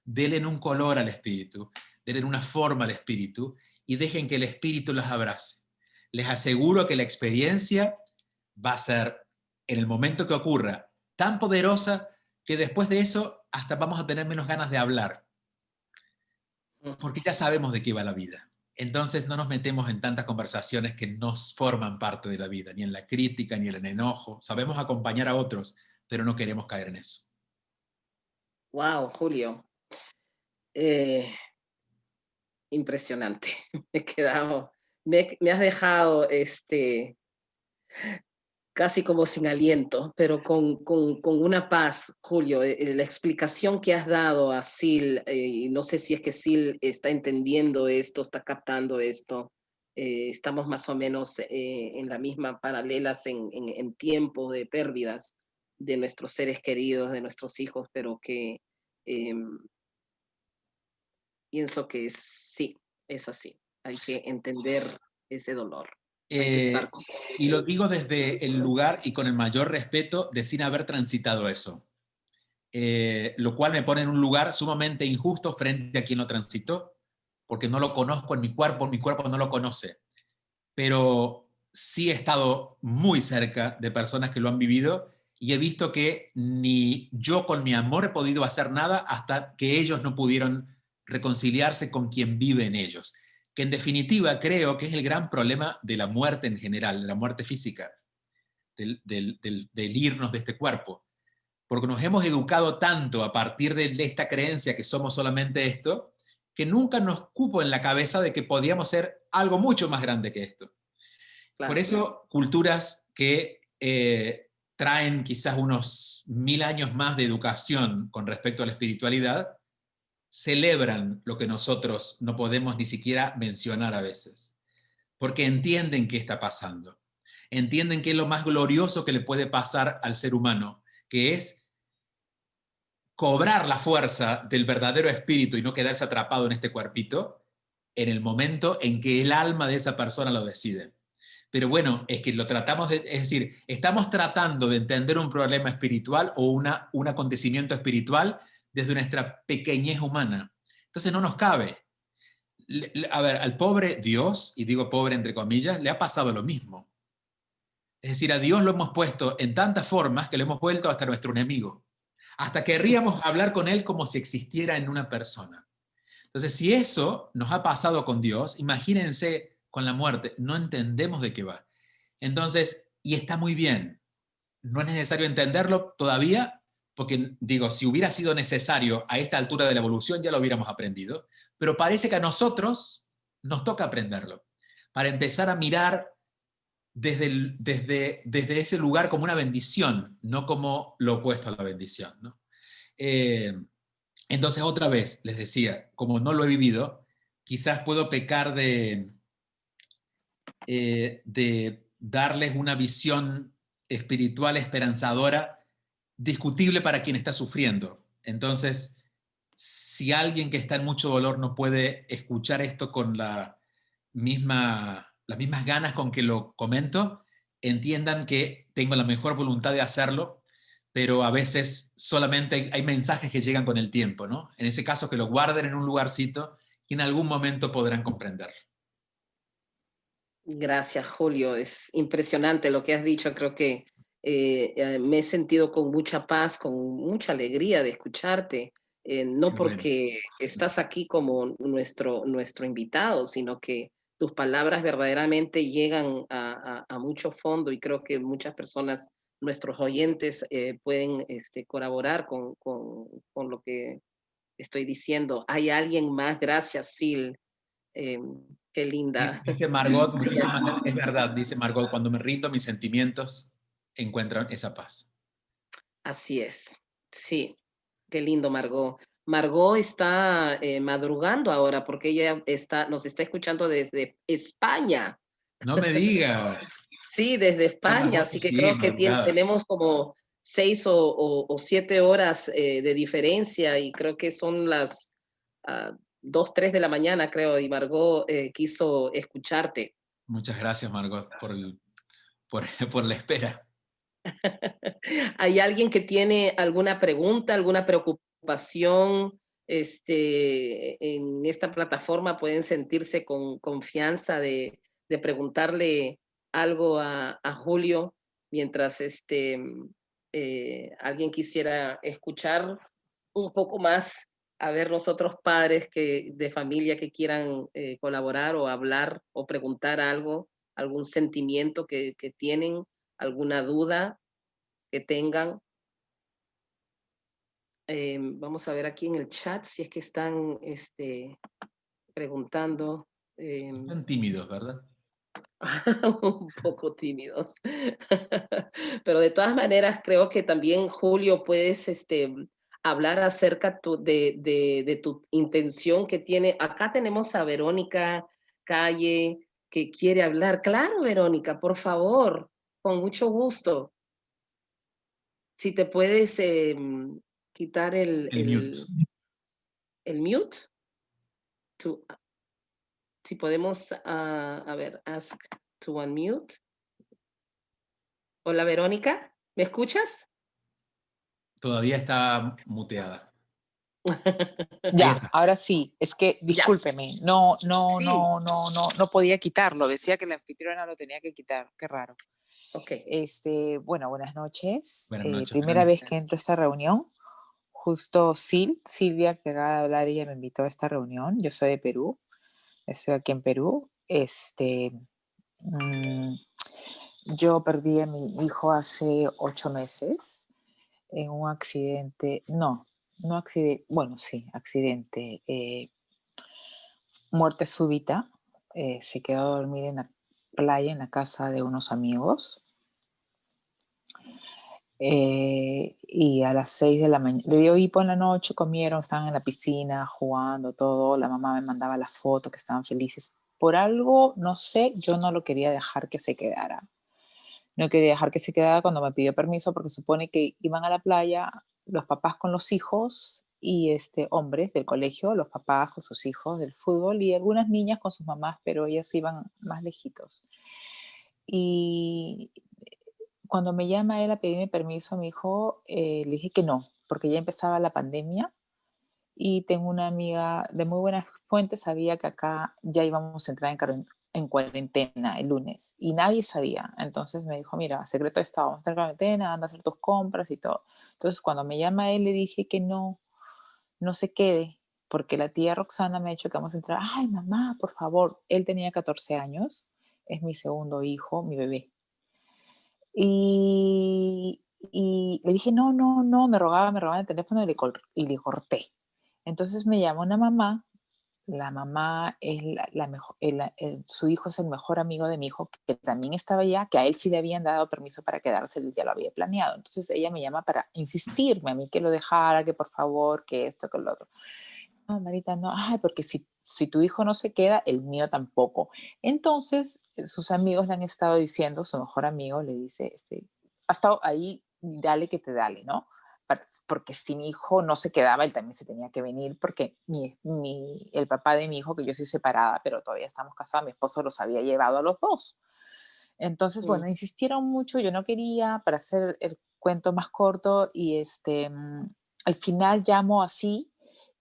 Denle un color al espíritu, denle una forma al espíritu y dejen que el espíritu los abrace. Les aseguro que la experiencia va a ser, en el momento que ocurra, tan poderosa que después de eso hasta vamos a tener menos ganas de hablar, porque ya sabemos de qué va la vida. Entonces no nos metemos en tantas conversaciones que no forman parte de la vida, ni en la crítica, ni en el enojo. Sabemos acompañar a otros, pero no queremos caer en eso. Wow, Julio. Impresionante. Me he quedado, me has dejado casi como sin aliento, pero con una paz, Julio. La explicación que has dado a Sil, y no sé si es que Sil está entendiendo esto, está captando esto. Estamos más o menos en la misma paralelas en tiempo de pérdidas de nuestros seres queridos, de nuestros hijos, pero que pienso que sí, es así. Hay que entender ese dolor. Hay que estar con... Y lo digo desde el lugar y con el mayor respeto de sin haber transitado eso. Lo cual me pone en un lugar sumamente injusto frente a quien lo transitó, porque no lo conozco en mi cuerpo no lo conoce. Pero sí he estado muy cerca de personas que lo han vivido y he visto que ni yo con mi amor he podido hacer nada hasta que ellos no pudieron reconciliarse con quien vive en ellos. Que en definitiva creo que es el gran problema de la muerte en general, de la muerte física, del irnos de este cuerpo. Porque nos hemos educado tanto a partir de esta creencia que somos solamente esto, que nunca nos cupo en la cabeza de que podíamos ser algo mucho más grande que esto. Claro. Por eso culturas que traen quizás unos 1000 años más de educación con respecto a la espiritualidad, celebran lo que nosotros no podemos ni siquiera mencionar a veces, porque entienden qué está pasando, entienden qué es lo más glorioso que le puede pasar al ser humano, que es cobrar la fuerza del verdadero espíritu y no quedarse atrapado en este cuerpito en el momento en que el alma de esa persona lo decide. Pero bueno, es que lo tratamos de, es decir, estamos tratando de entender un problema espiritual o un acontecimiento espiritual desde nuestra pequeñez humana. Entonces no nos cabe. A ver, al pobre Dios, y digo pobre entre comillas, le ha pasado lo mismo. Es decir, a Dios lo hemos puesto en tantas formas que lo hemos vuelto hasta nuestro enemigo. Hasta querríamos hablar con él como si existiera en una persona. Entonces, si eso nos ha pasado con Dios, imagínense con la muerte, no entendemos de qué va. Entonces, y está muy bien, no es necesario entenderlo todavía, porque digo, si hubiera sido necesario a esta altura de la evolución ya lo hubiéramos aprendido, pero parece que a nosotros nos toca aprenderlo, para empezar a mirar desde ese lugar como una bendición, no como lo opuesto a la bendición, ¿no? Entonces, otra vez, les decía, como no lo he vivido, quizás puedo pecar de darles una visión espiritual esperanzadora, discutible para quien está sufriendo. Entonces, si alguien que está en mucho dolor no puede escuchar esto con las mismas ganas con que lo comento, entiendan que tengo la mejor voluntad de hacerlo, pero a veces solamente hay mensajes que llegan con el tiempo, ¿no? En ese caso, que lo guarden en un lugarcito y en algún momento podrán comprenderlo. Gracias, Julio. Es impresionante lo que has dicho. Creo que me he sentido con mucha paz, con mucha alegría de escucharte. No Qué porque bueno. estás aquí como nuestro invitado, sino que tus palabras verdaderamente llegan a mucho fondo y creo que muchas personas, nuestros oyentes, pueden colaborar con lo que estoy diciendo. Hay alguien más, gracias, Sil, Qué linda. Dice Margot, es verdad, dice Margot, cuando me rindo, mis sentimientos encuentran esa paz. Así es, sí, qué lindo, Margot. Margot está madrugando ahora porque ella nos está escuchando desde España. No me digas. Sí, desde Son las España, 8, así que sí, creo que madrugada. tenemos como 6 o 7 horas de diferencia y creo que son las 2, 3 de la mañana, creo, y Margot quiso escucharte. Muchas gracias, Margot, por la espera. ¿Hay alguien que tiene alguna pregunta, alguna preocupación? En esta plataforma pueden sentirse con confianza de preguntarle algo a Julio mientras alguien quisiera escuchar un poco más, a ver los otros padres de familia que quieran colaborar o hablar o preguntar algo, algún sentimiento que tienen, alguna duda que tengan. Vamos a ver aquí en el chat si es que están preguntando. Están tímidos, ¿verdad? Un poco tímidos. Pero de todas maneras, creo que también, Julio, puedes hablar acerca de tu intención que tiene. Acá tenemos a Verónica Calle que quiere hablar. Claro, Verónica, por favor, con mucho gusto. Si te puedes quitar El mute. el mute. Si podemos, a ver, ask to unmute. Hola, Verónica, ¿me escuchas? Todavía está muteada. Ahí Ya, está. ahora sí, es que Ya, discúlpeme, sí, no podía quitarlo, decía que la anfitriona lo tenía que quitar, qué raro. ok. Bueno, buenas noches. Buenas noches, Primera Verónica. vez que entro a esta reunión. Justo Silvia, que acaba de hablar, ella me invitó a esta reunión. Yo soy de Perú, estoy aquí en Perú. Yo perdí a mi hijo hace 8 meses en un accidente, no accidente, bueno, sí, accidente, muerte súbita. Se quedó a dormir en la playa, en la casa de unos amigos. Y a las 6 de la mañana, le dio hipo en la noche, comieron, estaban en la piscina jugando, todo. La mamá me mandaba las fotos, que estaban felices. Por algo, no sé, yo no lo quería dejar que se quedara. No quería dejar que se quedara cuando me pidió permiso, porque supone que iban a la playa los papás con los hijos y hombres del colegio, los papás con sus hijos del fútbol y algunas niñas con sus mamás, pero ellas iban más lejitos. Y cuando me llama él a pedirme permiso a mi hijo, le dije que no, porque ya empezaba la pandemia y tengo una amiga de muy buenas fuentes, sabía que acá ya íbamos a entrar en cuarentena el lunes y nadie sabía. Entonces me dijo, mira, secreto de Estado, vamos a estar en cuarentena, anda a hacer tus compras y todo. Entonces cuando me llama él le dije que no se quede, porque la tía Roxana me ha dicho que vamos a entrar. Ay, mamá, por favor. Él tenía 14 años, es mi segundo hijo, mi bebé. Y le dije, no, me rogaba el teléfono y le corté. Entonces me llamó una mamá, la mamá es su hijo es el mejor amigo de mi hijo, que también estaba allá, que a él sí le habían dado permiso para quedarse, él ya lo había planeado. Entonces ella me llama para insistirme a mí que lo dejara, que por favor, que esto, que lo otro. No, Marita, no, ay, porque si tu hijo no se queda, el mío tampoco. Entonces, sus amigos le han estado diciendo, su mejor amigo le dice, ha estado ahí, dale que te dale, ¿no? Porque si mi hijo no se quedaba, él también se tenía que venir, porque el papá de mi hijo, que yo soy separada, pero todavía estamos casados, mi esposo los había llevado a los dos. Entonces, bueno, insistieron mucho, yo no quería, para hacer el cuento más corto, y al final llamo así,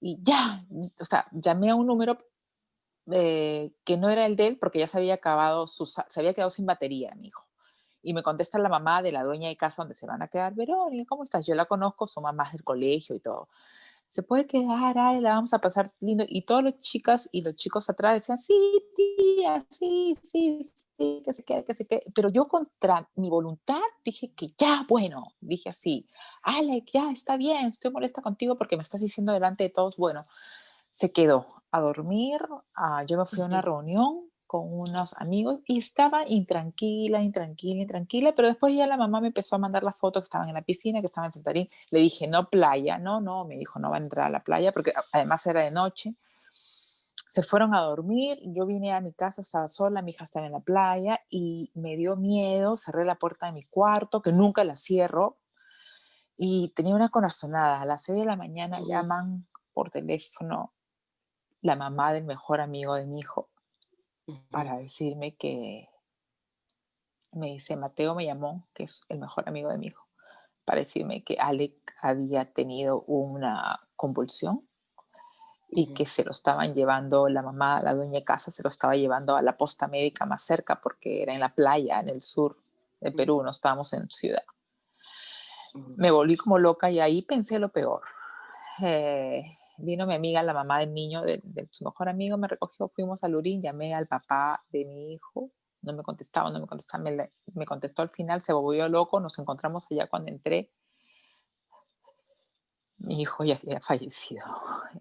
y ya, o sea, llamé a un número que no era el de él porque ya se había quedado sin batería, mi hijo. Y me contesta la mamá de la dueña de casa donde se van a quedar. Verónica, ¿cómo estás? Yo la conozco, son mamás del colegio y todo. Se puede quedar, ay, la vamos a pasar lindo. Y todas las chicas y los chicos atrás decían, sí, tía, sí, que se quede, que se quede. Pero yo contra mi voluntad dije que ya, bueno, dije así, Alec, ya, está bien, estoy molesta contigo porque me estás diciendo delante de todos, bueno, se quedó. a dormir, yo me fui a una reunión con unos amigos y estaba intranquila, pero después ya la mamá me empezó a mandar las fotos que estaban en la piscina, que estaban en Santarín. Le dije, no playa, no, me dijo, no van a entrar a la playa porque además era de noche. Se fueron a dormir, yo vine a mi casa, estaba sola, mi hija estaba en la playa y me dio miedo, cerré la puerta de mi cuarto, que nunca la cierro, y tenía una corazonada. A las 6 de la mañana llaman por teléfono la mamá del mejor amigo de mi hijo para decirme que, me dice, Mateo me llamó, que es el mejor amigo de mi hijo, para decirme que Alec había tenido una convulsión y que se lo estaban llevando, la mamá, la dueña de casa, se lo estaba llevando a la posta médica más cerca porque era en la playa, en el sur de Perú, no estábamos en ciudad. Me volví como loca y ahí pensé lo peor. Vino mi amiga, la mamá del niño, de su mejor amigo, me recogió, fuimos al Lurín, llamé al papá de mi hijo, no me contestaba, me contestó al final, se volvió loco, nos encontramos allá cuando entré. Mi hijo ya había fallecido.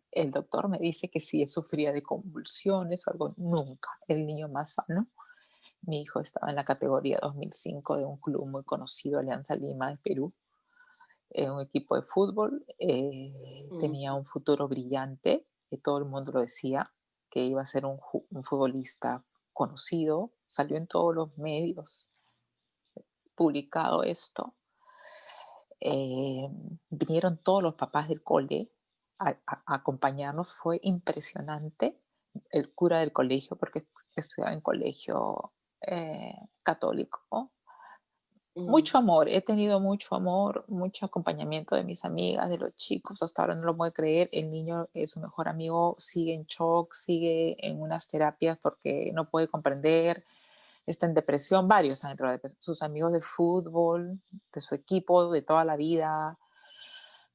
El doctor me dice que si sufría de convulsiones o algo, nunca. El niño más sano. Mi hijo estaba en la categoría 2005 de un club muy conocido, Alianza Lima de Perú, un equipo de fútbol. Tenía un futuro brillante, que todo el mundo lo decía, que iba a ser un futbolista conocido. Salió en todos los medios publicado esto. Vinieron todos los papás del cole a acompañarnos. Fue impresionante. El cura del colegio, porque estudiaba en colegio católico. Mucho amor, he tenido mucho amor, mucho acompañamiento de mis amigas, de los chicos. Hasta ahora no lo puedo creer. El niño, su mejor amigo, sigue en shock, sigue en unas terapias porque no puede comprender. Está en depresión, varios han entrado en depresión. Sus amigos de fútbol, de su equipo, de toda la vida,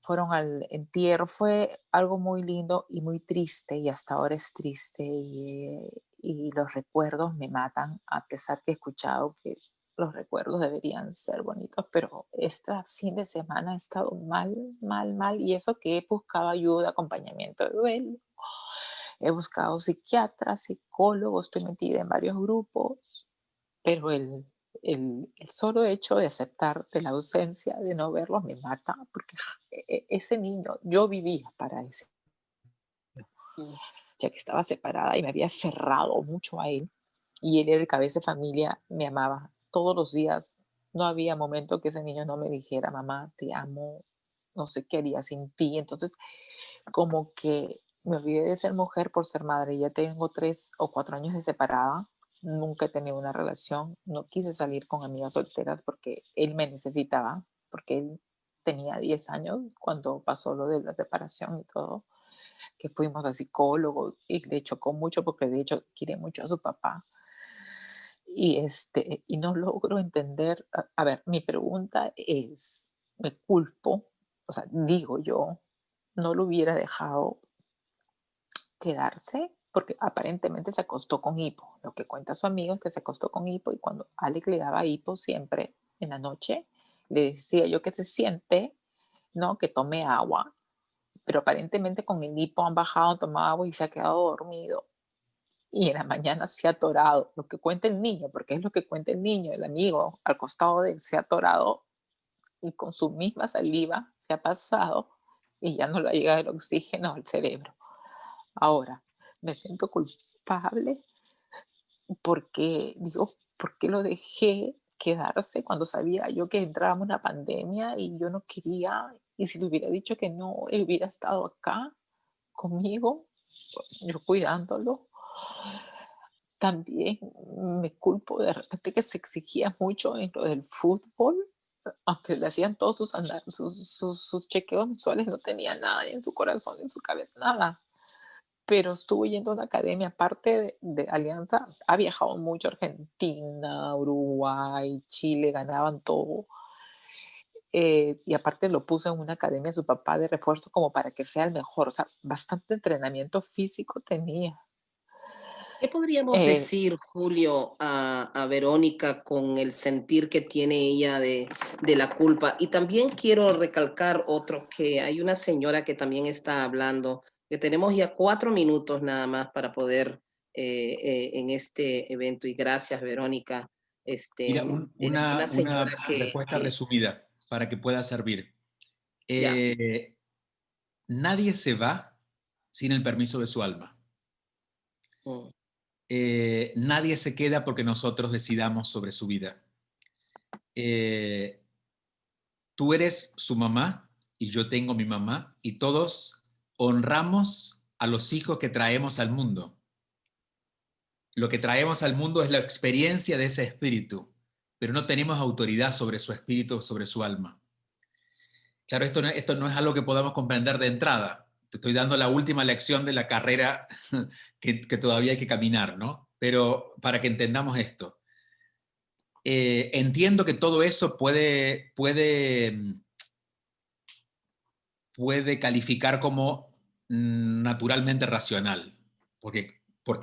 fueron al entierro. Fue algo muy lindo y muy triste, y hasta ahora es triste. Y los recuerdos me matan, a pesar que he escuchado que los recuerdos deberían ser bonitos, pero este fin de semana he estado mal, y eso que he buscado ayuda, acompañamiento de duelo. He buscado psiquiatra, psicólogo, estoy metida en varios grupos, pero el solo hecho de aceptar de la ausencia, de no verlo, me mata, porque ese niño, yo vivía para ese niño, ya que estaba separada y me había aferrado mucho a él, y él era el cabeza de familia, me amaba todos los días. No había momento que ese niño no me dijera, mamá, te amo, no sé qué haría sin ti. Entonces, como que me olvidé de ser mujer por ser madre. Ya tengo 3 o 4 años de separada. Nunca he tenido una relación. No quise salir con amigas solteras porque él me necesitaba, porque él tenía 10 años cuando pasó lo de la separación y todo, que fuimos a psicólogo y le chocó mucho porque de hecho quiere mucho a su papá. Y no logro entender. A ver, mi pregunta es, ¿me culpo? O sea, digo yo, no lo hubiera dejado quedarse, porque aparentemente se acostó con hipo. Lo que cuenta su amigo es que se acostó con hipo, y cuando Alex le daba hipo siempre en la noche, le decía yo que se siente, ¿no? Que tome agua, pero aparentemente con el hipo han bajado, tomado agua y se ha quedado dormido. Y en la mañana se ha atorado, lo que cuenta el niño, porque es lo que cuenta el niño, el amigo al costado de él se ha atorado y con su misma saliva se ha pasado y ya no le ha llegado el oxígeno al cerebro. Ahora, me siento culpable porque digo, ¿por qué lo dejé quedarse cuando sabía yo que entrábamos en una pandemia y yo no quería? Y si le hubiera dicho que no, él hubiera estado acá conmigo, yo cuidándolo. También me culpo de repente que se exigía mucho en lo del fútbol, aunque le hacían todos sus chequeos mensuales, no tenía nada ni en su corazón ni en su cabeza, nada. Pero estuvo yendo a una academia, aparte de Alianza, ha viajado mucho a Argentina, Uruguay, Chile, ganaban todo. Y aparte lo puso en una academia su papá de refuerzo como para que sea el mejor. O sea, bastante entrenamiento físico tenía. ¿Qué podríamos decir, Julio, a Verónica con el sentir que tiene ella de la culpa? Y también quiero recalcar otro, que hay una señora que también está hablando que tenemos ya 4 minutos nada más para poder en este evento. Y gracias, Verónica. Mira, Eres una señora una respuesta que resumida para que pueda servir. ya. Nadie se va sin el permiso de su alma. Mm, Nadie se queda porque nosotros decidamos sobre su vida. Tú eres su mamá y yo tengo mi mamá y todos honramos a los hijos que traemos al mundo. Lo que traemos al mundo es la experiencia de ese espíritu, pero no tenemos autoridad sobre su espíritu, sobre su alma. Claro, esto no es algo que podamos comprender de entrada. Te estoy dando la última lección de la carrera que todavía hay que caminar, ¿no? Pero para que entendamos esto. Entiendo que todo eso puede calificar como naturalmente racional, porque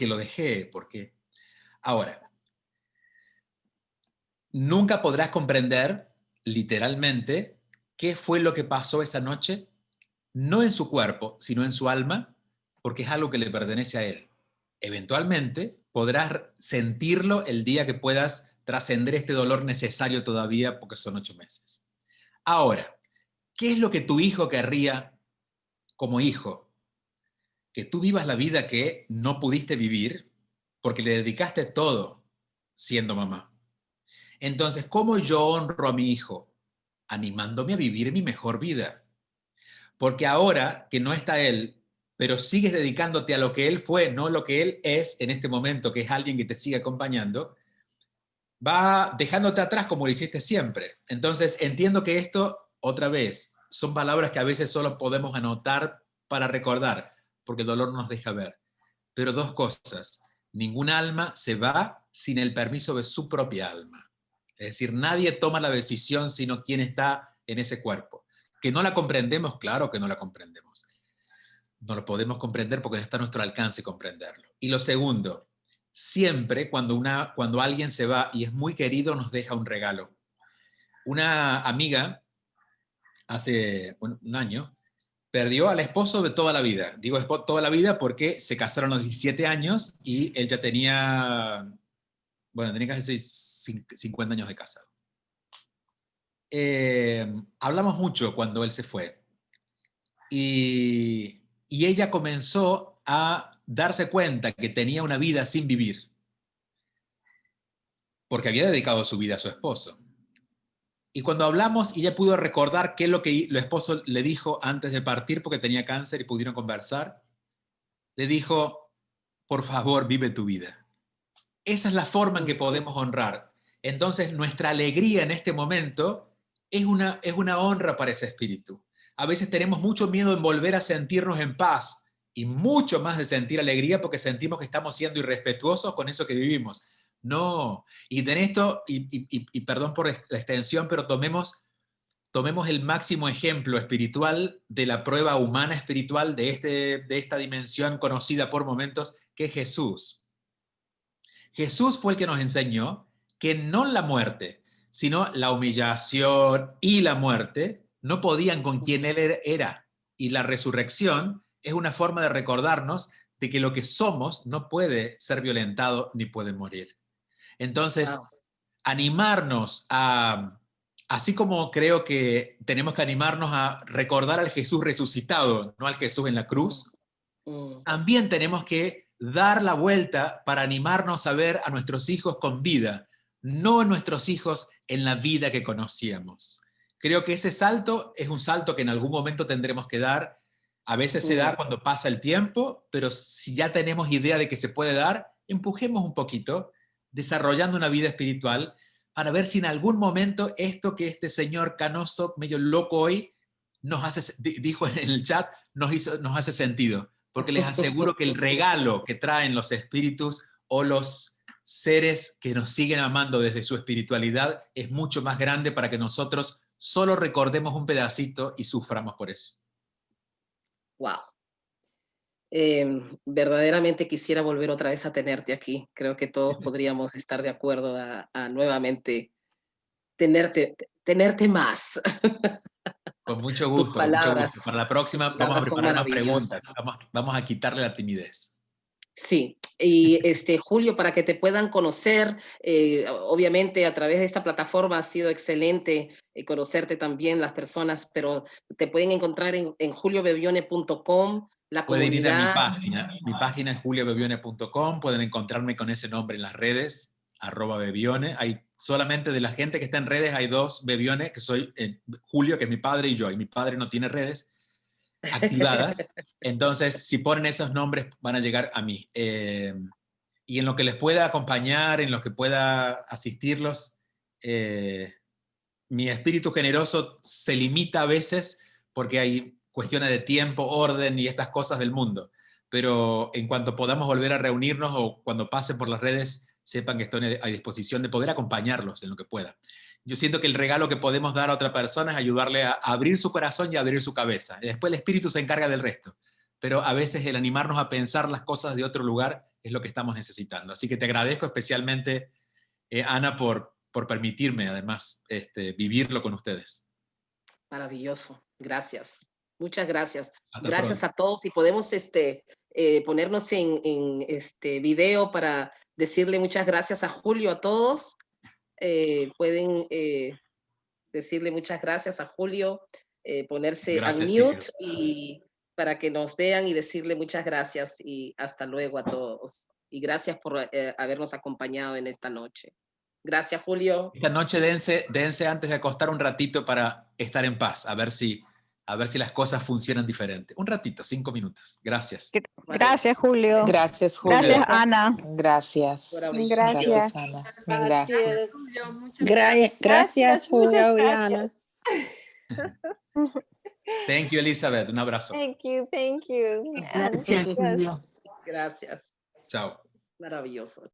lo dejé, porque... Ahora, nunca podrás comprender literalmente qué fue lo que pasó esa noche, no en su cuerpo, sino en su alma, porque es algo que le pertenece a él. Eventualmente podrás sentirlo el día que puedas trascender este dolor necesario todavía, porque son 8 meses. Ahora, ¿qué es lo que tu hijo querría como hijo? Que tú vivas la vida que no pudiste vivir porque le dedicaste todo siendo mamá. Entonces, ¿cómo yo honro a mi hijo? Animándome a vivir mi mejor vida. Porque ahora que no está él, pero sigues dedicándote a lo que él fue, no lo que él es en este momento, que es alguien que te sigue acompañando, va dejándote atrás como lo hiciste siempre. Entonces, entiendo que esto, otra vez, son palabras que a veces solo podemos anotar para recordar, porque el dolor nos deja ver. Pero 2 cosas. Ningún alma se va sin el permiso de su propia alma. Es decir, nadie toma la decisión sino quien está en ese cuerpo. Que no la comprendemos, claro que no la comprendemos. No lo podemos comprender porque no está a nuestro alcance comprenderlo. Y lo segundo, siempre cuando alguien se va y es muy querido, nos deja un regalo. Una amiga, hace un año, perdió al esposo de toda la vida. Digo toda la vida porque se casaron a los 17 años y él ya tenía casi 50 años de casado. Hablamos mucho cuando él se fue. Y ella comenzó a darse cuenta que tenía una vida sin vivir, porque había dedicado su vida a su esposo. Y cuando hablamos, ella pudo recordar qué es lo que el esposo le dijo antes de partir, porque tenía cáncer y pudieron conversar. Le dijo, por favor, vive tu vida. Esa es la forma en que podemos honrar. Entonces, nuestra alegría en este momento es una honra para ese espíritu. A veces tenemos mucho miedo en volver a sentirnos en paz y mucho más de sentir alegría porque sentimos que estamos siendo irrespetuosos con eso que vivimos. No, y en esto, y perdón por la extensión, pero tomemos el máximo ejemplo espiritual de la prueba humana espiritual de esta dimensión conocida por momentos, que es Jesús. Jesús fue el que nos enseñó que no la muerte, sino la humillación y la muerte no podían con quien él era. Y la resurrección es una forma de recordarnos de que lo que somos no puede ser violentado ni puede morir. Entonces, Wow. animarnos así como creo que tenemos que animarnos a recordar al Jesús resucitado, no al Jesús en la cruz, también tenemos que dar la vuelta para animarnos a ver a nuestros hijos con vida, no a nuestros hijos en la vida que conocíamos. Creo que ese salto es un salto que en algún momento tendremos que dar. A veces se da cuando pasa el tiempo, pero si ya tenemos idea de que se puede dar, empujemos un poquito, desarrollando una vida espiritual, para ver si en algún momento esto que este señor canoso, medio loco hoy, dijo en el chat, nos hace sentido. Porque les aseguro que el regalo que traen los espíritus o los seres que nos siguen amando desde su espiritualidad es mucho más grande para que nosotros solo recordemos un pedacito y suframos por eso. Wow. Verdaderamente quisiera volver otra vez a tenerte aquí. Creo que todos podríamos estar de acuerdo a nuevamente tenerte más. Con mucho Tus gusto, con mucho palabras. gusto. Para la próxima vamos a Palabras son preparar más maravillosas. preguntas. Vamos a quitarle la timidez. Sí, y Julio, para que te puedan conocer, obviamente a través de esta plataforma ha sido excelente conocerte también las personas, pero te pueden encontrar en juliobebione.com, la Pueden ir a mi comunidad. página. Mi página es juliobebione.com. Pueden encontrarme con ese nombre en las redes, @Bebione. Hay solamente de la gente que está en redes, hay 2 Bebione, que soy Julio, que es mi padre, y yo. Y mi padre no tiene redes activadas. Entonces, si ponen esos nombres, van a llegar a mí. Y en lo que les pueda acompañar, en lo que pueda asistirlos, mi espíritu generoso se limita a veces porque hay cuestiones de tiempo, orden y estas cosas del mundo. Pero en cuanto podamos volver a reunirnos o cuando pasen por las redes, sepan que estoy a disposición de poder acompañarlos en lo que pueda. Yo siento que el regalo que podemos dar a otra persona es ayudarle a abrir su corazón y a abrir su cabeza. Y después el espíritu se encarga del resto. Pero a veces el animarnos a pensar las cosas de otro lugar es lo que estamos necesitando. Así que te agradezco especialmente, Ana, por permitirme además vivirlo con ustedes. Maravilloso, gracias. Muchas gracias. Hasta Gracias pronto. a todos y podemos ponernos en video para decirle muchas gracias a Julio, a todos. Pueden decirle muchas gracias a Julio, ponerse Gracias, al mute chicos. y para que nos vean y decirle muchas gracias y hasta luego a todos. Y gracias por habernos acompañado en esta noche. Gracias, Julio. Esta noche dense antes de acostar un ratito para estar en paz, a ver si las cosas funcionan diferente. Un ratito, 5 minutos. Gracias. Gracias, Julio. Gracias, Julio. Gracias, Ana. Gracias. Gracias. Ana. Mil gracias. Gracias, Julio y Ana. Thank you, Elizabeth. Un abrazo. Thank you, thank you. Gracias, Julio. Gracias. Chao. Maravilloso.